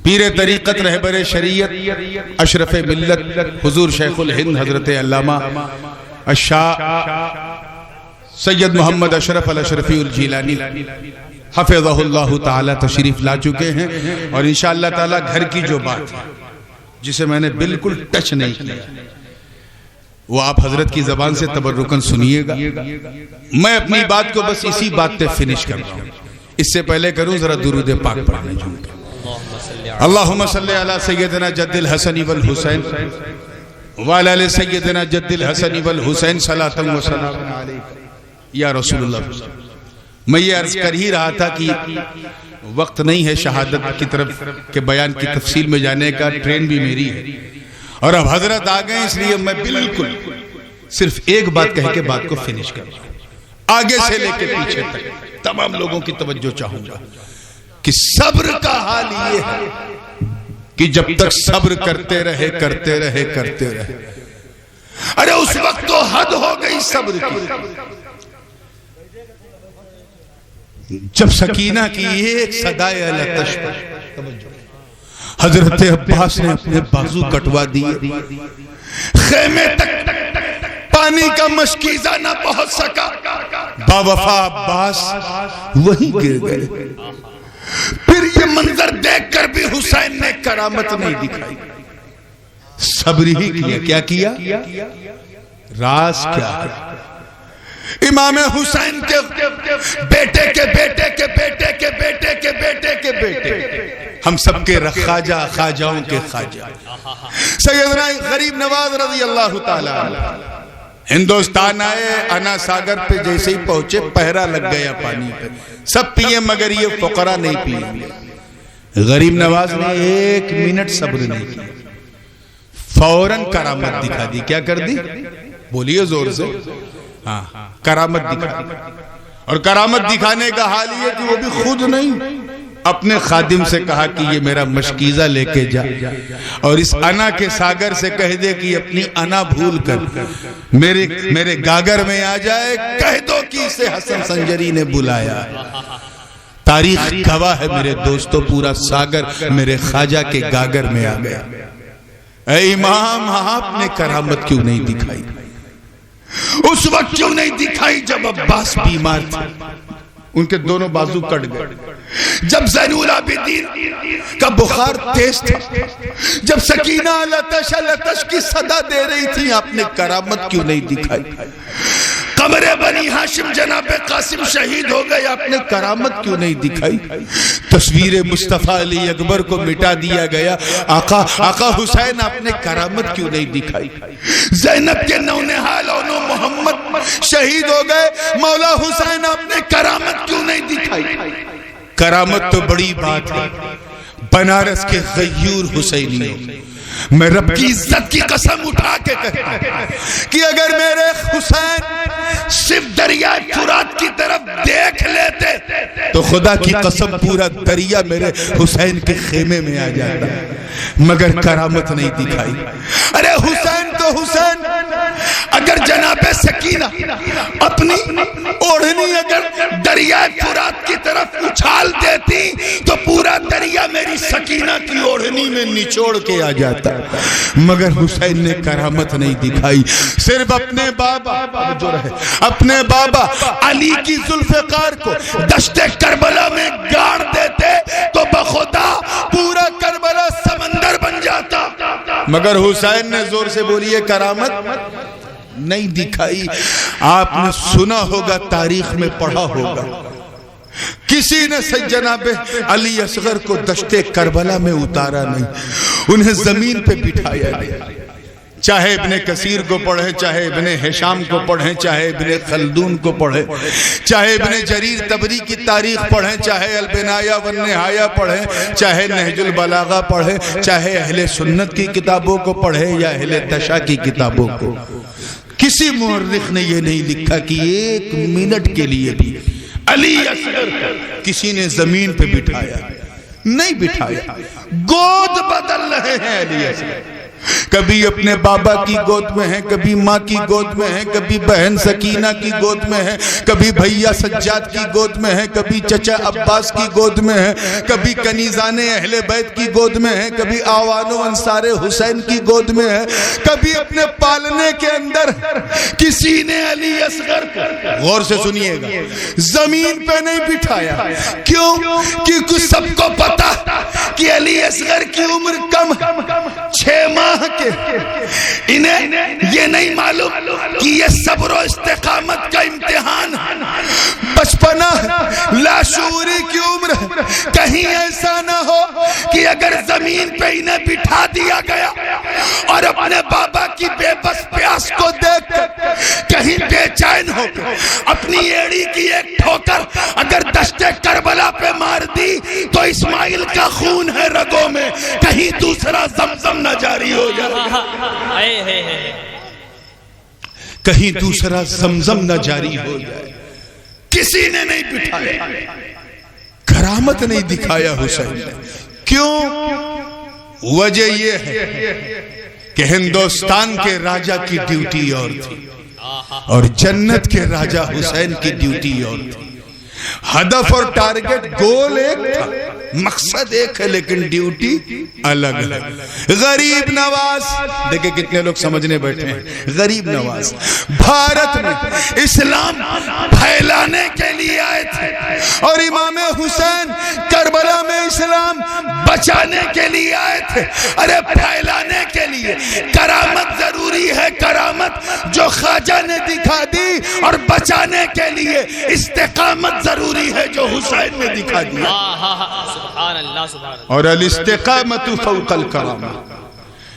پیر طریقت رہبر شریعت اشرف ملت حضور شیخ الہند حضرت علامہ الشاہ سید محمد اشرف الاشرفی الجیلانی حفظہ اللہ تعالی تشریف لا چکے ہیں، اور انشاءاللہ تعالی گھر کی جو بات ہے جسے میں نے بالکل ٹچ نہیں کیا وہ آپ حضرت کی زبان سے تبرکن سنیے گا۔ میں اپنی بات کو بس اسی بات پہ فنش کر رہا ہوں، اس سے پہلے کروں ذرا درود پاک پڑھنے جھوم کے۔ اللہم صلی علی سیدنا جد الحسن والحسین وعلی آل سیدنا جد الحسن والحسین صلاۃ و سلام علیکم یا رسول اللہ۔ میں یہ عرض کر ہی رہا تھا کہ وقت نہیں ہے شہادت کی طرف کے بیان کی تفصیل میں جانے کا، ٹرین بھی میری ہے، اور اب حضرت آ گئے، اس لیے میں بالکل صرف ایک بات کہہ کے بات کو فنش کر رہا ہوں۔ آگے سے لے کے پیچھے تک تمام لوگوں کی توجہ چاہوں گا کہ صبر کا حال یہ ہے کہ جب تک صبر کرتے رہے کرتے رہے کرتے رہے، ارے اس وقت تو حد ہو گئی صبر کی، جب سکینہ کی ایک صدائے لطش پر حضرت عباس نے اپنے بازو کٹوا دیے، خیمے تک پانی کا مشکیزہ نہ پہنچ سکا، باوفا عباس وہیں گر گئے۔ پھر یہ منظر دیکھ کر بھی حسین نے کرامت نہیں دکھائی، صبر ہی کیا۔ کیا کیا؟ راز کیا ہے؟ امام حسین کے بیٹے کے بیٹے کے بیٹے کے بیٹے کے بیٹے کے بیٹے، ہم سب کے خواجہ خواجاؤں کے خواجہ سیدنا غریب نواز رضی اللہ تعالیٰ عنہ ہندوستان آئے، انا ساگر پہ جیسے ہی پہنچے پہرا لگ گیا پانی پہ، سب پیے مگر یہ فقراء نہیں پیے۔ غریب نواز نے 1 منٹ صبر نہیں کیا، فوراً کرامت دکھا دی۔ کیا کر دی؟ بولیے زور سے۔ ہاں، کرامت دکھا دی، اور کرامت دکھانے کا حال یہ کہ وہ بھی خود نہیں، اپنے خادم سے کہا کہ یہ میرا مشکیزہ لے کے جا اور اس انا کے ساگر سے کہہ دے کہ اپنی انا بھول کر میرے گاگر میں آ جائے، کہہ دو کہ اسے حسن سنجری نے بلایا۔ تاریخ گواہ ہے میرے دوستو، پورا ساگر میرے خواجہ کے گاگر میں آ گیا۔ اے امام، آپ نے کرامت کیوں نہیں دکھائی؟ اس وقت کیوں نہیں دکھائی جب عباس بیمار تھے، ان کے دونوں بازو کٹ گئے، جب زین العابدین کا بخار تیز تھا، جب سکینہ لتش لتش کی صدا دے رہی تھی، آپ نے کرامت کیوں نہیں دکھائی؟ قبر بنی ہاشم جناب قاسم شہید ہو گئے، آپ نے کرامت کیوں نہیں دکھائی؟ تصویر مصطفیٰ علی اکبر کو مٹا دیا گیا، آقا حسین آپ نے کرامت کیوں نہیں دکھائی؟ زینب کے نونہال اونو محمد شہید ہو گئے، مولا حسین آپ نے کرامت کیوں نہیں دکھائی؟ کرامت تو بڑی بات ہے، بنارس کے غیور حسینیوں، میں رب کی عزت کی قسم اٹھا کے کہتا ہوں کہ اگر میرے حسین صرف دریائے فرات کی طرف دیکھ لیتے تو خدا کی قسم پورا دریا میرے حسین کے خیمے میں آ جاتا، مگر کرامت نہیں دکھائی۔ ارے حسین تو حسین، اگر جناب سکینہ اپنی اوڑھنی اگر دریائے فرات کی طرف اچھال دیتی تو پورا دریا میری سکینہ کی اوڑھنی میں نچوڑ کے آ جاتا، مگر حسین نے کرامت نہیں دکھائی۔ صرف اپنے بابا علی کی ذوالفقار کو دشت کربلا میں گاڑ دیتے تو بخدا پورا کربلا سمندر بن جاتا، مگر حسین نے زور سے بولیے کرامت نہیں دکھائی۔ آپ نے سنا ہوگا، تاریخ میں پڑھا ہوگا، کسی نے جناب علی اصغر کو دشت کربلا میں اتارا نہیں، انہیں زمین پہ بٹھایا نہیں۔ چاہے ابن کثیر کو پڑھیں، چاہے ابن ہشام کو پڑھیں، چاہے ابن خلدون کو پڑھیں، چاہے ابن جریر طبری کی تاریخ پڑھیں، چاہے البنایہ والنہایہ پڑھیں، چاہے نہج البلاغہ پڑھیں، چاہے اہل سنت کی کتابوں کو پڑھیں یا اہل تشا کی کتابوں کو، کسی مورخ نے یہ نہیں لکھا کہ ایک منٹ کے لیے بھی علی اصغر کسی نے زمین پہ بٹھایا نہیں، بٹھایا۔ گود بدل رہے ہیں علی اصغر، کبھی اپنے بابا کی گود میں ہیں، کبھی ماں کی گود میں ہیں، کبھی بہن سکینہ کی گود میں ہیں، کبھی بھیا سجاد کی گود میں ہیں، کبھی چچا عباس کی گود میں ہیں، کبھی کنیزان اہل بیت کی گود میں ہیں، کبھی آوان و انصار حسین کی گود میں ہیں، کبھی اپنے پالنے کے اندر کسی نے علی اصغر کو، غور سے سنیے گا، زمین پہ نہیں بٹھایا۔ کیوں؟ کیونکہ سب کو پتا کہ علی اصغر کی عمر کم 6 ماہ کے، انہیں یہ نہیں معلوم کہ یہ صبر و استقامت کا امتحان، بچپنا لاشعوری کی عمر، کہیں ایسا نہ ہو کہ اگر زمین پہ انہیں بٹھا دیا گیا اور اپنے بابا کی بے بس پیاس کو دیکھ کر کہیں بے چین ہو اپنی ایڑی کی ایک ٹھوکر اگر دشت کربلا پہ مار دی تو اسماعیل کا خون ہے رگوں میں، کہیں دوسرا زمزم نہ جاری ہو جائے، کہیں دوسرا زمزم نہ جاری ہو جائے۔ کسی نے نہیں بٹھایا، کرامت نہیں دکھایا حسین نے۔ کیوں؟ وجہ یہ ہے کہ ہندوستان کے راجہ کی ڈیوٹی اور تھی اور جنت کے راجہ حسین کی ڈیوٹی اور تھی۔ ہدف اور ٹارگٹ گول ایک تھا، مقصد ایک ہے، لیکن ڈیوٹی الگ الگ۔ غریب نواز، دیکھیں کتنے لوگ سمجھنے بیٹھے ہیں، غریب نواز بھارت میں اسلام پھیلانے کے لیے آئے تھے اور امام حسین کربلا میں اسلام بچانے کے لیے آئے تھے۔ ارے پھیلانے کے لیے کرامت ضروری ہے، کرامت جو خواجہ نے دکھا دی، اور بچانے کے لیے استقامت ضروری ہے جو حسین نے دکھا دیا۔ اور الاستقامت فوق الکرامہ،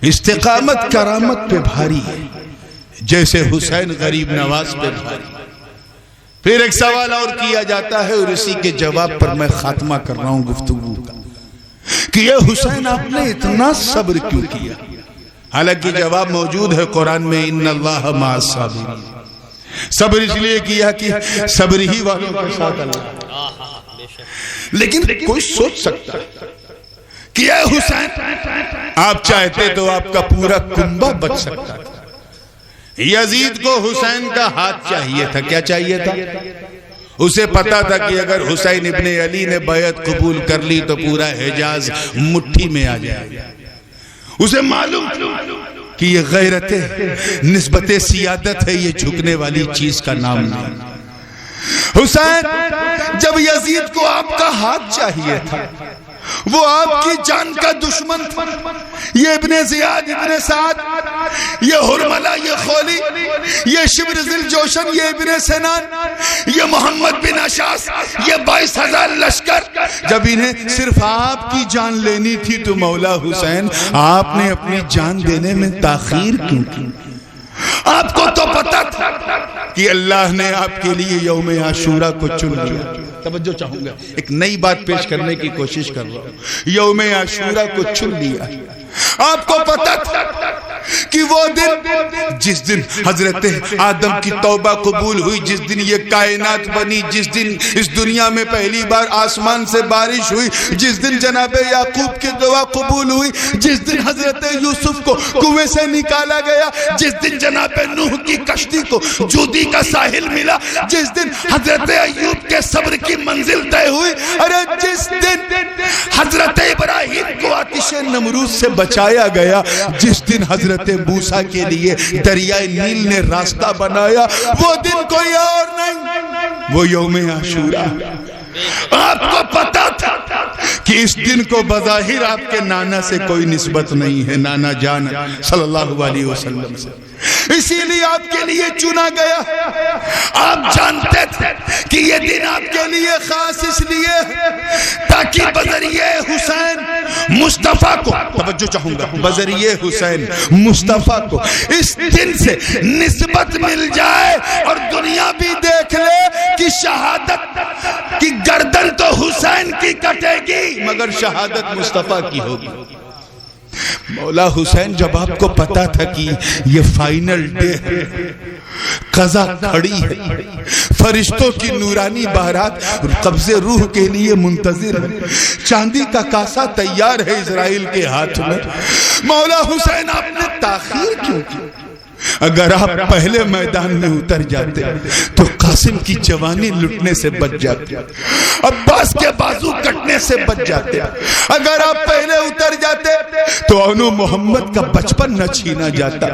استقامت کرامت پہ بھاری ہے جیسے حسین غریب نواز پہ بھاری۔ پھر ایک سوال اور کیا جاتا ہے اور اسی کے جواب پر میں خاتمہ کر رہا ہوں گفتگو کا کہ یہ حسین آپ نے اتنا صبر کیوں کیا؟ حالانکہ جواب موجود ہے قرآن میں، ان اللہ مع الصابرین۔ صبر اس لیے کیا کہ صبر ہی والوں کے ساتھ اللہ۔ لیکن کوئی سوچ سکتا کہ اے حسین آپ چاہتے تو آپ کا پورا کنبہ بچ سکتا تھا. یزید کو حسین کا ہاتھ چاہیے تھا. کیا چاہیے تھا؟ اسے پتا تھا کہ اگر حسین ابن علی نے بیعت قبول کر لی تو پورا حجاز مٹھی میں آ جائے گا. اسے معلوم کہ یہ غیرت نسبت سیادت ہے, یہ جھکنے والی چیز کا نام نہیں. حسین جب یزید کو آپ کا ہاتھ چاہیے تھا, وہ آپ کی جان کا دشمن تھا. یہ ابن زیاد, ابن سعد, یہ حرملہ, یہ خولی, یہ شبر ذل جوشن, یہ ابن سنان, یہ محمد بن اشعث, یہ 22,000 لشکر, جب انہیں صرف آپ کی جان لینی تھی تو مولا حسین آپ نے اپنی جان دینے میں تاخیر کیوں کی؟ آپ کو تو پتا تھا کہ اللہ نے آپ کے لیے یوم عاشورہ کو چن لیا. توجہ چاہوں گا, ایک نئی بات پیش کرنے کی کوشش کر رہا ہوں. یوم عاشورہ کو چن لیا. آپ کو پتا تھا کہ وہ دن جس دن حضرت آدم کی توبہ قبول ہوئی, جس دن یہ کائنات بنی, جس دن اس دنیا میں پہلی بار آسمان سے بارش ہوئی, جس دن جناب یعقوب کی دعا قبول ہوئی, جس دن حضرت یوسف کو کنویں سے نکالا گیا, جس دن جناب نوح کی کشتی کو جودی کا ساحل ملا, جس دن حضرت ایوب کے صبر کی منزل طے ہوئی, ارے جس دن حضرت ابراہیم کو آتش نمرود سے بچایا گیا, جس دن حضرت موسیٰ کے لیے دریائے نیل نے راستہ بنایا, وہ دن کوئی اور نہیں, وہ یوم عاشورہ. آپ کو پتا تھا کہ اس دن کو بظاہر آپ کے نانا سے کوئی نسبت نہیں ہے, نانا جان صلی اللہ علیہ وسلم سے, اسی لیے آپ کے لیے چنا گیا. آپ جانتے تھے کہ یہ دن آپ کے لیے خاص اس لیے تاکہ بذریعہ حسین مصطفیٰ کو, توجہ چاہوں گا, بذریعہ حسین مصطفیٰ کو اس دن سے نسبت مل جائے اور دنیا بھی دیکھ لے کہ شہادت کی گردن تو حسین کی کٹے گی مگر شہادت مصطفیٰ کی ہوگی. مولا حسین جب آپ کو پتا تھا کہ یہ فائنل ڈے ہے, قضا کھڑی ہے, فرشتوں کی نورانی بارات قبض روح کے لیے منتظر ہے, چاندی کا کاسا تیار ہے اسرائیل کے ہاتھ میں, مولا حسین آپ نے تاخیر کیوں کی؟ اگر آپ پہلے میدان میں اتر جاتے تو قاسم کی جوانی لٹنے سے بچ جاتے, عباس کے بازو کٹنے سے بچ جاتے, اگر آپ پہلے اتر جاتے تو انو محمد کا بچپن نہ چھینا جاتا,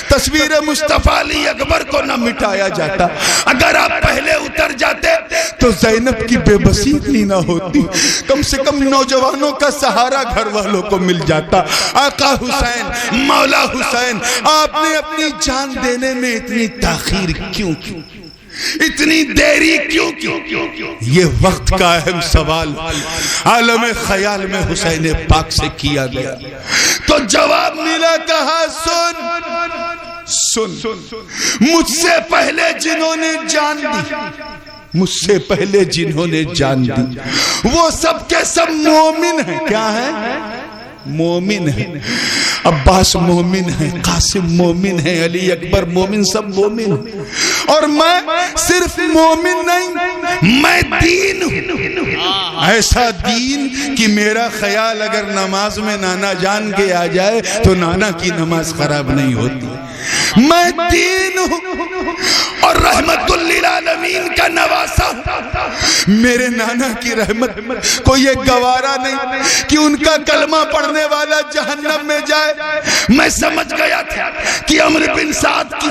تصویر مصطفیٰ علی اکبر کو نہ مٹایا جاتا, اگر آپ پہلے اتر جاتے تو زینب کی بے بسی اتنی نہ ہوتی, کم سے کم نوجوانوں کا سہارا گھر والوں کو مل جاتا. آقا حسین, مولا حسین, آپ نے اپنی جان دینے میں اتنی تاخیر کیوں کی, اتنی دیری کیوں کی؟ یہ وقت کا اہم سوال عالم خیال میں حسین پاک سے کیا گیا تو جواب ملا, کہا سن, مجھ سے پہلے جنہوں نے جان دی, مجھ سے پہلے جنہوں نے جان دی, وہ سب کے سب مومن ہیں. کیا ہے؟ مومن ہے. عباس مومن ہے, قاسم مومن ہے, علی اکبر مومن, سب مومن ہیں. اور میں صرف مومن نہیں, میں دین ہوں, ایسا دین کہ میرا خیال اگر نماز میں نانا جان کے آ جائے تو نانا کی نماز خراب نہیں ہوتی. میں دین ہوں اور رحمت للعالمین کا نواسا ہوں. میرے نانا کی رحمت کو یہ گوارا نہیں کہ ان کا کلمہ پڑھنے والا جہنم میں جائے. میں سمجھ گیا تھا کہ عمرو بن سعد کی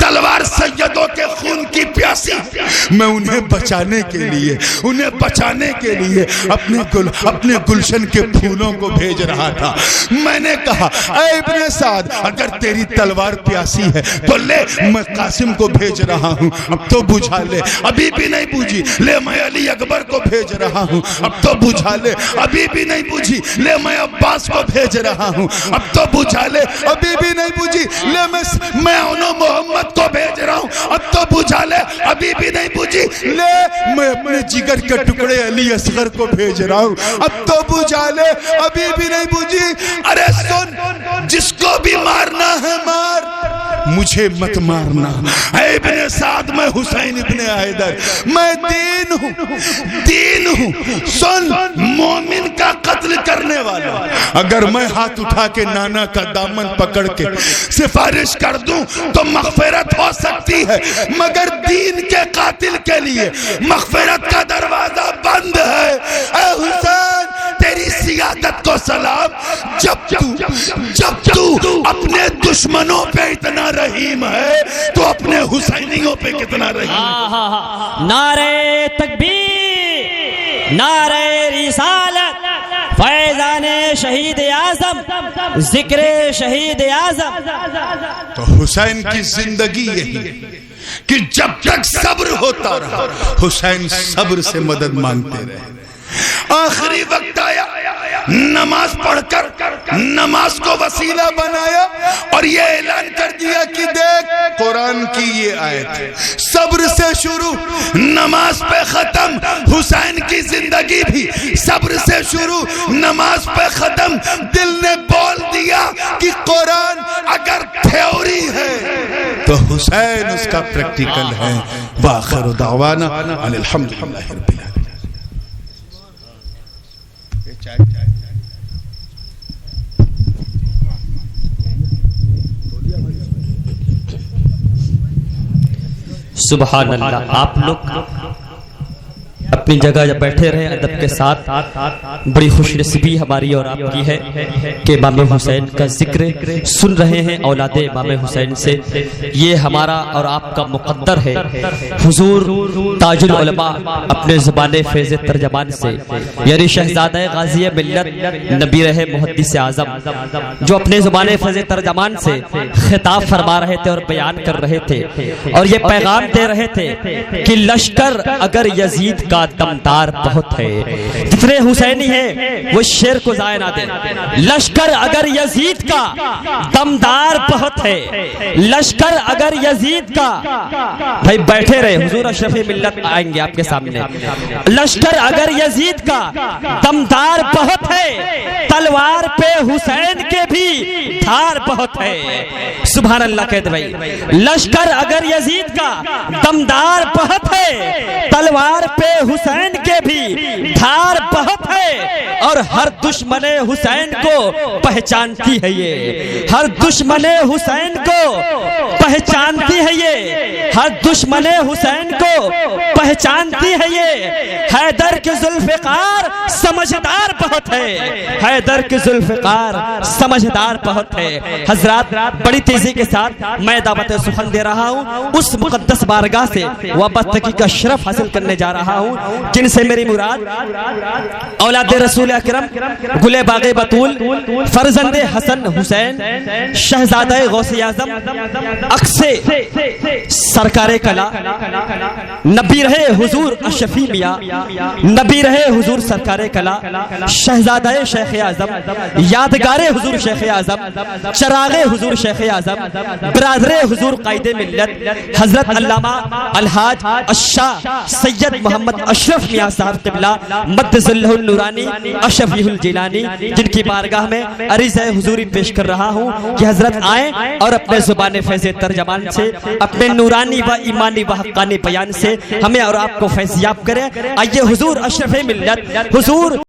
تلوار سیدوں کے خون کی پیاسی, میں انہیں بچانے کے لیے اپنے گلشن کے پھولوں کو بھیج رہا تھا. میں نے کہا, اے ابن سعد, اگر تیری تلوار پیاسی ہے تو لے, میں قاسم کو بھیج رہا ہوں, اب تو بجھا لے. ابھی بھی نہیں بجھی, لے میں علی اکبر کو بھیج رہا ہوں, اب تو بجھا لے. ابھی بھی نہیں بجھی, لے میں عباس کو بھیج رہا ہوں, اب تو بجھا لے. ابھی بھی نہیں بجھی, لے میں انو محمد کو بھیج رہا ہوں, اب تو بجھا لے. ابھی بھی نہیں بجھی, لے میں اپنے جگر کے ٹکڑے علی اصغر کو بھیج رہا ہوں, اب تو بجھا لے. ابھی بھی نہیں بجھی. ارے سن, جس کو بھی مارنا ہے مار, مجھے مت مارنا، اے ابن سعد میں حسین ابن حیدر، میں دین ہوں، سن مومن کا قتل کرنے والا، اگر میں ہاتھ اٹھا کے نانا کا دامن پکڑ کے سفارش کر دوں تو مغفرت ہو سکتی ہے، مگر دین کے قاتل کے لیے مغفرت کا دروازہ بند ہے۔ اے حسین تیری سیادت کو سلام، جب تو اپنے دشمنوں پہ اتنا رحیم ہے تو اپنے حسینیوں پہ کتنا رحیم ہے۔ نعرہ تکبیر، نعرہ رسالت، فیضان شہید اعظم، ذکر شہید اعظم۔ تو حسین کی زندگی یہی کہ جب تک صبر ہوتا رہا حسین صبر سے مدد مانگتے رہے۔ آخری وقت آیا، نماز پڑھ کر نماز کو وسیلہ بنایا اور یہ اعلان کر دیا کہ دیکھ قرآن کی یہ آیت، صبر سے شروع نماز پہ ختم، حسین کی زندگی بھی صبر سے شروع نماز پہ ختم۔ دل نے بول دیا کہ قرآن اگر تھیوری ہے تو حسین اس کا پریکٹیکل ہے۔ وآخر دعوانا ان الحمدللہ رب العالمین۔ سبحان اللہ۔ آپ لوگ اپنی جگہ جب بیٹھے رہے ادب کے ساتھ، بڑی خوش نصیبی ہماری اور آپ کی ہے کہ امام حسین کا ذکر سن رہے ہیں اولاد امام حسین سے۔ یہ ہمارا اور آپ کا مقدر ہے۔ حضور تاج العلماء اپنے زبان فیض ترجمان سے، یعنی شہزادہ غازی ملت نبی رہے محدث اعظم، جو اپنے زبان فیض ترجمان سے خطاب فرما رہے تھے اور بیان کر رہے تھے اور یہ پیغام دے رہے تھے کہ لشکر اگر یزید کا دمدار بہت ہے، جتنے حسینی ہیں وہ شیر کو ضائع نہ دیں، لشکر اگر یزید کا دمدار بہت ہے، لشکر اگر یزید کا، بھائی بیٹھے رہے، حضور اشرف ملت آئیں گے آپ کے سامنے، لشکر اگر یزید کا دمدار بہت ہے، تلوار پہ حسین کے بھی دھار بہت ہے۔ سبحان اللہ کہتے بھائی، لشکر اگر یزید کا دمدار بہت ہے، تلوار پہ حسین کے بھی دھار بہت ہے، اور ہر دشمن حسین کو پہچانتی ہے یہ، ہر دشمن حسین کو پہچانتی ہے یہ، ہر دشمن حسین کو پہچانتی ہے یہ۔ حیدر کے ذوالفقار سمجھدار بہت ہے، حیدر کے ذوالفقار سمجھدار بہت ہے۔ حضرات بڑی تیزی کے ساتھ میں دعوت سخن دے رہا ہوں، اس مقدس بارگاہ سے وابستگی کا شرف حاصل کرنے جا رہا ہوں، جن سے میری مراد اولاد رسول اکرم گلے باغ بطول، فرزند حسن حسین، شہزادہ غوث اعظم، عکس سرکار کلا، نبی رہے حضور اشرفی میاں، نبی رہے حضور سرکار کلا، شہزادہ شیخ اعظم، یادگار حضور شیخ اعظم، چراغ حضور شیخ اعظم، برادر حضور قائد ملت حضرت علامہ الحاج الشاہ سید محمد اشرف میاں صاحب قبلہ مد ظلہ النورانی اشرفی الجیلانی، جن کی بارگاہ میں عریضہ حضوری پیش کر رہا ہوں کہ حضرت آئیں اور اپنے زبان فیض ترجمان سے، اپنے نورانی و ایمانی و حقانی بیان سے ہمیں اور آپ کو فیضیاب کریں۔ آئیے حضور اشرف ملت، حضور